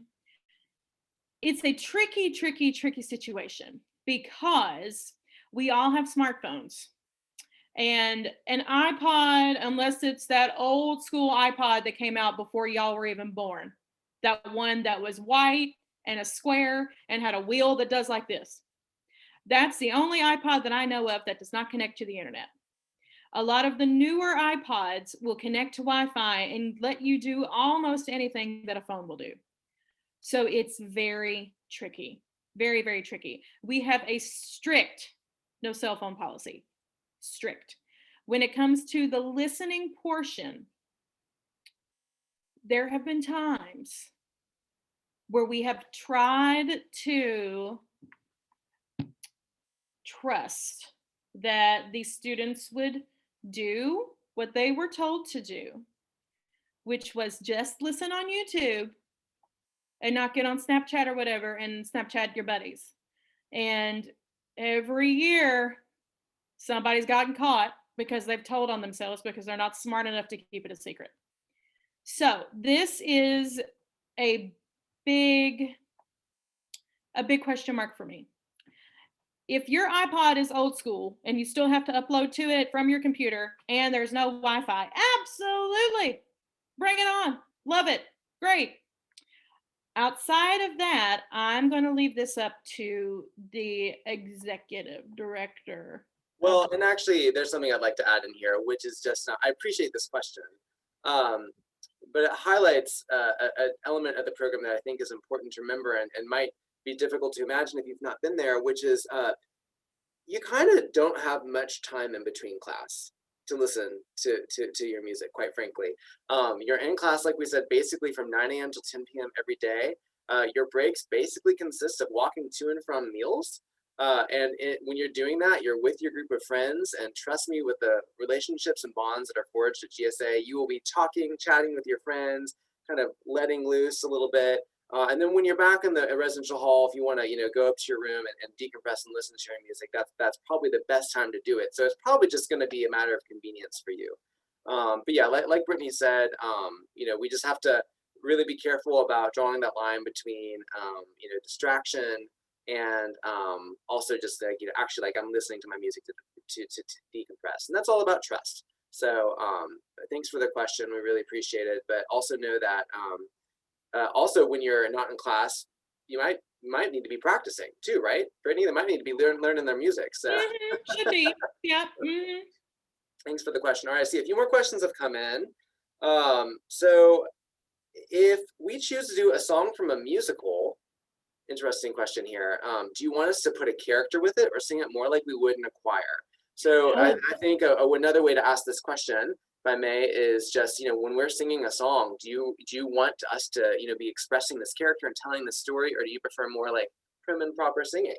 tricky situation, because we all have smartphones, and an iPod, unless it's that old school iPod that came out before y'all were even born, that one that was white and a square and had a wheel that does like this. That's the only iPod that I know of that does not connect to the internet. A lot of the newer iPods will connect to Wi-Fi and let you do almost anything that a phone will do. So it's very tricky, very, very tricky. We have a strict no cell phone policy, strict. When it comes to the listening portion, there have been times where we have tried to trust that these students would do what they were told to do, which was just listen on YouTube and not get on Snapchat or whatever and Snapchat your buddies. And every year, somebody's gotten caught because they've told on themselves because they're not smart enough to keep it a secret. So this is a big question mark for me. If your iPod is old school and you still have to upload to it from your computer and there's no Wi-Fi, absolutely, bring it on. Love it. Great. Outside of that, I'm going to leave this up to the executive director. Well, and actually, there's something I'd like to add in here, which is just, I appreciate this question, but it highlights an element of the program that I think is important to remember and might be difficult to imagine if you've not been there, which is you kind of don't have much time in between class to listen to your music, quite frankly. You're in class, like we said, basically from 9 a.m. to 10 p.m. every day. Your breaks basically consist of walking to and from meals. When you're doing that, you're with your group of friends, and trust me, with the relationships and bonds that are forged at GSA, you will be talking, chatting with your friends, kind of letting loose a little bit. And then when you're back in the residential hall, if you want to, go up to your room and decompress and listen to your music, that's probably the best time to do it. So it's probably just going to be a matter of convenience for you. But yeah, like Brittany said, we just have to really be careful about drawing that line between, distraction and also just like, actually, like, I'm listening to my music to decompress, and that's all about trust. So thanks for the question. We really appreciate it. But also know that also, when you're not in class, you might need to be practicing too, right, Brittany? They might need to be learning their music. So should be, yeah. Thanks for the question. All right, I see a few more questions have come in. So if we choose to do a song from a musical, interesting question here. Do you want us to put a character with it or sing it more like we would in a choir? So I think another way to ask this question, if I may, is just, when we're singing a song, do you want us to, be expressing this character and telling the story, or do you prefer more like prim and proper singing?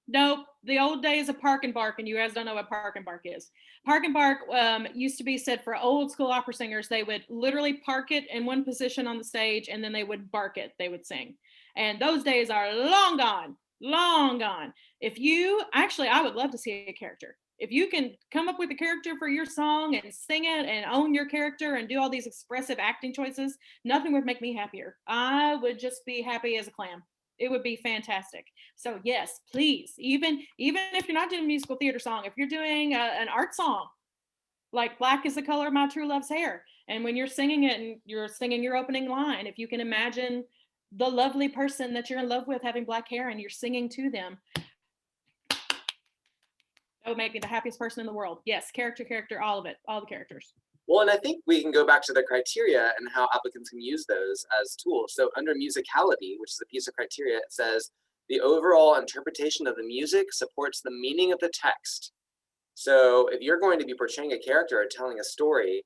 Nope. The old days of park and bark, and you guys don't know what park and bark is. Park and bark used to be said for old school opera singers. They would literally park it in one position on the stage, and then they would bark it. They would sing. And those days are long gone, long gone. I would love to see a character. If you can come up with a character for your song and sing it and own your character and do all these expressive acting choices, nothing would make me happier. I would just be happy as a clam. It would be fantastic. So yes, please, even if you're not doing a musical theater song, if you're doing an art song, like "Black is the color of my true love's hair," and when you're singing it and you're singing your opening line, if you can imagine the lovely person that you're in love with having black hair and you're singing to them, that would make me the happiest person in the world. Yes, character, all of it, all the characters. Well, and I think we can go back to the criteria and how applicants can use those as tools. So under musicality, which is a piece of criteria, it says the overall interpretation of the music supports the meaning of the text. So if you're going to be portraying a character or telling a story,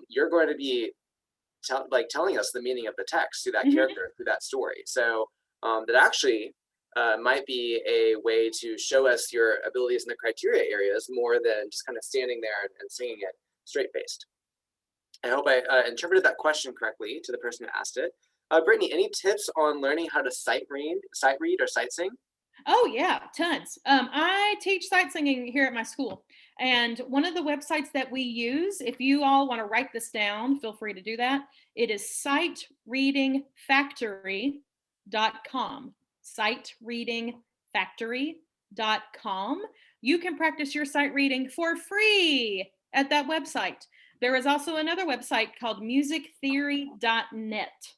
you're going to be telling us the meaning of the text through that character, through that story. So that actually might be a way to show us your abilities in the criteria areas more than just kind of standing there and singing it straight-faced. I hope I interpreted that question correctly to the person who asked it. Brittany, any tips on learning how to sight read or sight sing? Oh yeah, tons. I teach sight singing here at my school. And one of the websites that we use, if you all want to write this down, feel free to do that. It is sightreadingfactory.com. Sightreadingfactory.com. You can practice your sight reading for free at that website. There is also another website called musictheory.net.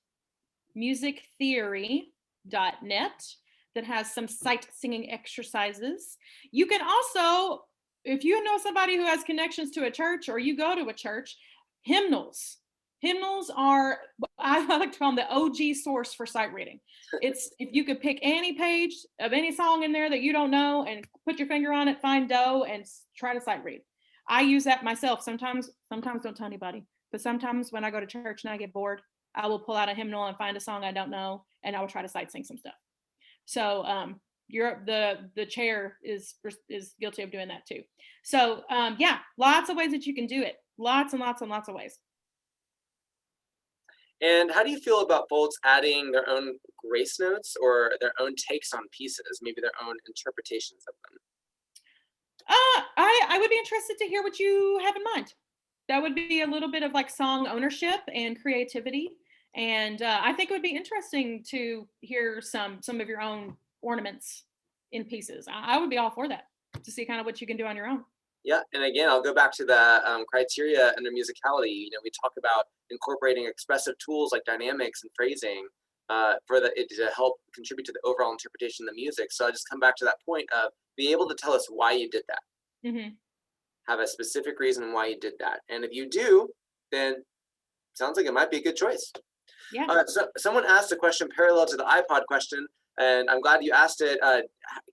Musictheory.net that has some sight singing exercises. You can also, if you know somebody who has connections to a church or you go to a church, hymnals. Hymnals are, I like to call them the OG source for sight reading. It's, if you could pick any page of any song in there that you don't know and put your finger on it, find do, and try to sight read. I use that myself. Sometimes don't tell anybody, but sometimes when I go to church and I get bored, I will pull out a hymnal and find a song I don't know, and I will try to sight sing some stuff. So the chair is guilty of doing that too. So yeah, lots of ways that you can do it. Lots and lots and lots of ways. And how do you feel about folks adding their own grace notes or their own takes on pieces, maybe their own interpretations of them? I would be interested to hear what you have in mind. That would be a little bit of like song ownership and creativity, and I think it would be interesting to hear some of your own ornaments in pieces. I would be all for that, to see kind of what you can do on your own. Yeah, and again, I'll go back to the criteria under musicality. We talk about incorporating expressive tools like dynamics and phrasing to help contribute to the overall interpretation of the music. So I just come back to that point of being able to tell us why you did that. Hmm. Have a specific reason why you did that, and if you do, then sounds like it might be a good choice. Yeah. So someone asked a question parallel to the iPod question, and I'm glad you asked it.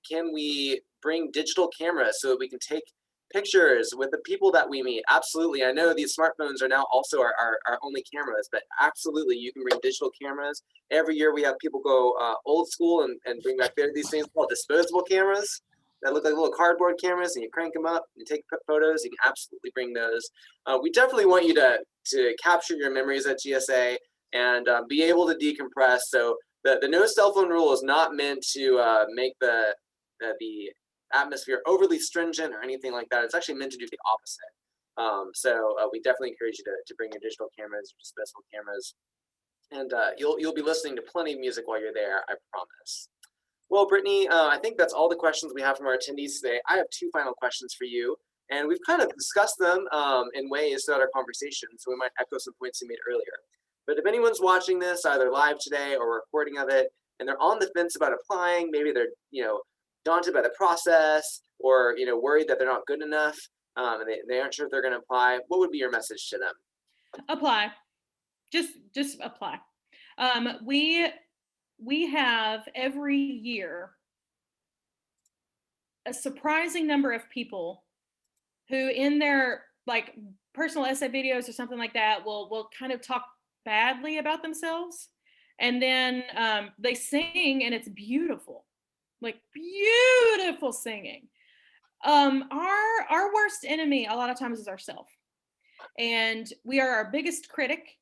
Can we bring digital cameras so that we can take pictures with the people that we meet? Absolutely. I know these smartphones are now also our only cameras, but absolutely, you can bring digital cameras. Every year we have people go old school and bring back these things called disposable cameras that look like little cardboard cameras, and you crank them up and take photos. You can absolutely bring those. We definitely want you to capture your memories at GSA and be able to decompress. So the no cell phone rule is not meant to make the atmosphere overly stringent or anything like that. It's actually meant to do the opposite. So we definitely encourage you to bring your digital cameras, your disposable cameras, and you'll be listening to plenty of music while you're there, I promise. Well, Brittany, I think that's all the questions we have from our attendees today. I have two final questions for you, and we've kind of discussed them in ways throughout our conversation, so we might echo some points you made earlier. But if anyone's watching this either live today or recording of it, and they're on the fence about applying, maybe they're daunted by the process, or worried that they're not good enough, and they aren't sure if they're going to apply, what would be your message to them? Apply. Just apply. We have every year a surprising number of people who in their like personal essay videos or something like that will kind of talk badly about themselves, and then they sing and it's beautiful, like beautiful singing. Our worst enemy a lot of times is ourself, and we are our biggest critic,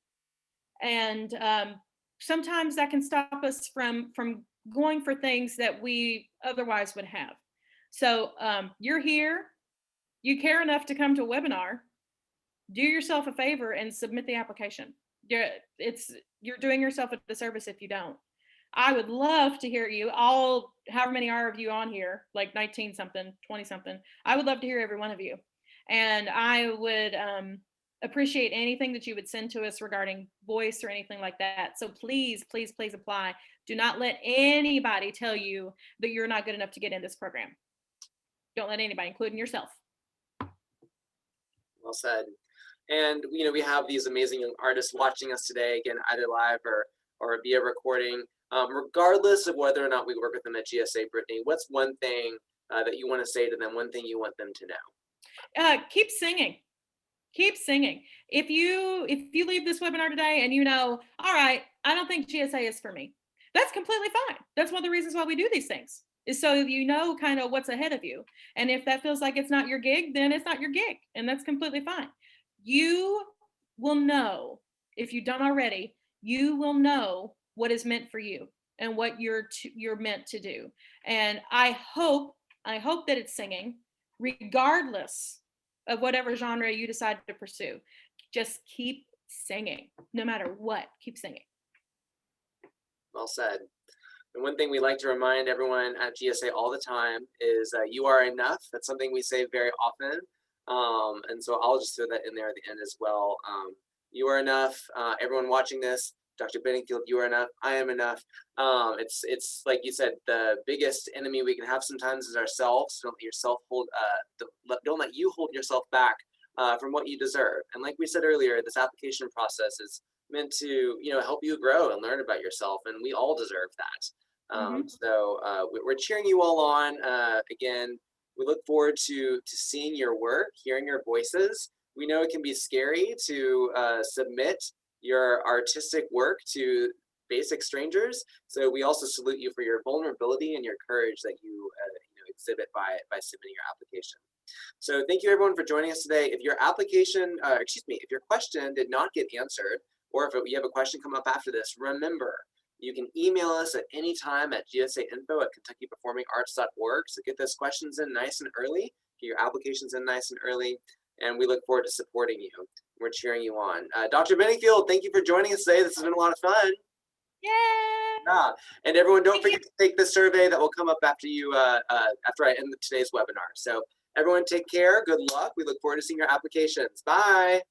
and sometimes that can stop us from going for things that we otherwise would have. So you're here, you care enough to come to a webinar, do yourself a favor and submit the application. You're doing yourself a disservice if you don't. I would love to hear you all, however many are of you on here, like 19 something, 20 something. I would love to hear every one of you. And I would appreciate anything that you would send to us regarding voice or anything like that. So please, please, please apply. Do not let anybody tell you that you're not good enough to get in this program. Don't let anybody, including yourself. Well said. And we have these amazing young artists watching us today, again, either live or via recording. Regardless of whether or not we work with them at GSA, Brittany, what's one thing that you want to say to them, one thing you want them to know? Keep singing. Keep singing. If you leave this webinar today and all right, I don't think GSA is for me, that's completely fine. That's one of the reasons why we do these things, is so kind of what's ahead of you. And if that feels like it's not your gig, then it's not your gig, and that's completely fine. You will know, if you don't already, you will know what is meant for you and what you're meant to do. And I hope that it's singing, regardless of whatever genre you decide to pursue. Just keep singing, no matter what. Keep singing. Well said. And one thing we like to remind everyone at GSA all the time is you are enough. That's something we say very often. And so I'll just throw that in there at the end as well. You are enough. Everyone watching this, Dr. Benningfield, you are enough. I am enough. It's like you said, the biggest enemy we can have sometimes is ourselves. Don't let you hold yourself back from what you deserve. And like we said earlier, this application process is meant to help you grow and learn about yourself, and we all deserve that. So we're cheering you all on. Again, we look forward to seeing your work, hearing your voices. We know it can be scary to submit your artistic work to basic strangers. So we also salute you for your vulnerability and your courage that you, exhibit by submitting your application. So thank you everyone for joining us today. If your application, if your question did not get answered, or if you have a question come up after this, remember, you can email us at any time at gsainfo@kentuckyperformingarts.org. So get those questions in nice and early, get your applications in nice and early, and we look forward to supporting you. We're cheering you on. Dr. Bennyfield, thank you for joining us today. This has been a lot of fun. Yay! Yeah. And everyone, don't forget to take the survey that will come up after after I end today's webinar. So everyone take care. Good luck. We look forward to seeing your applications. Bye.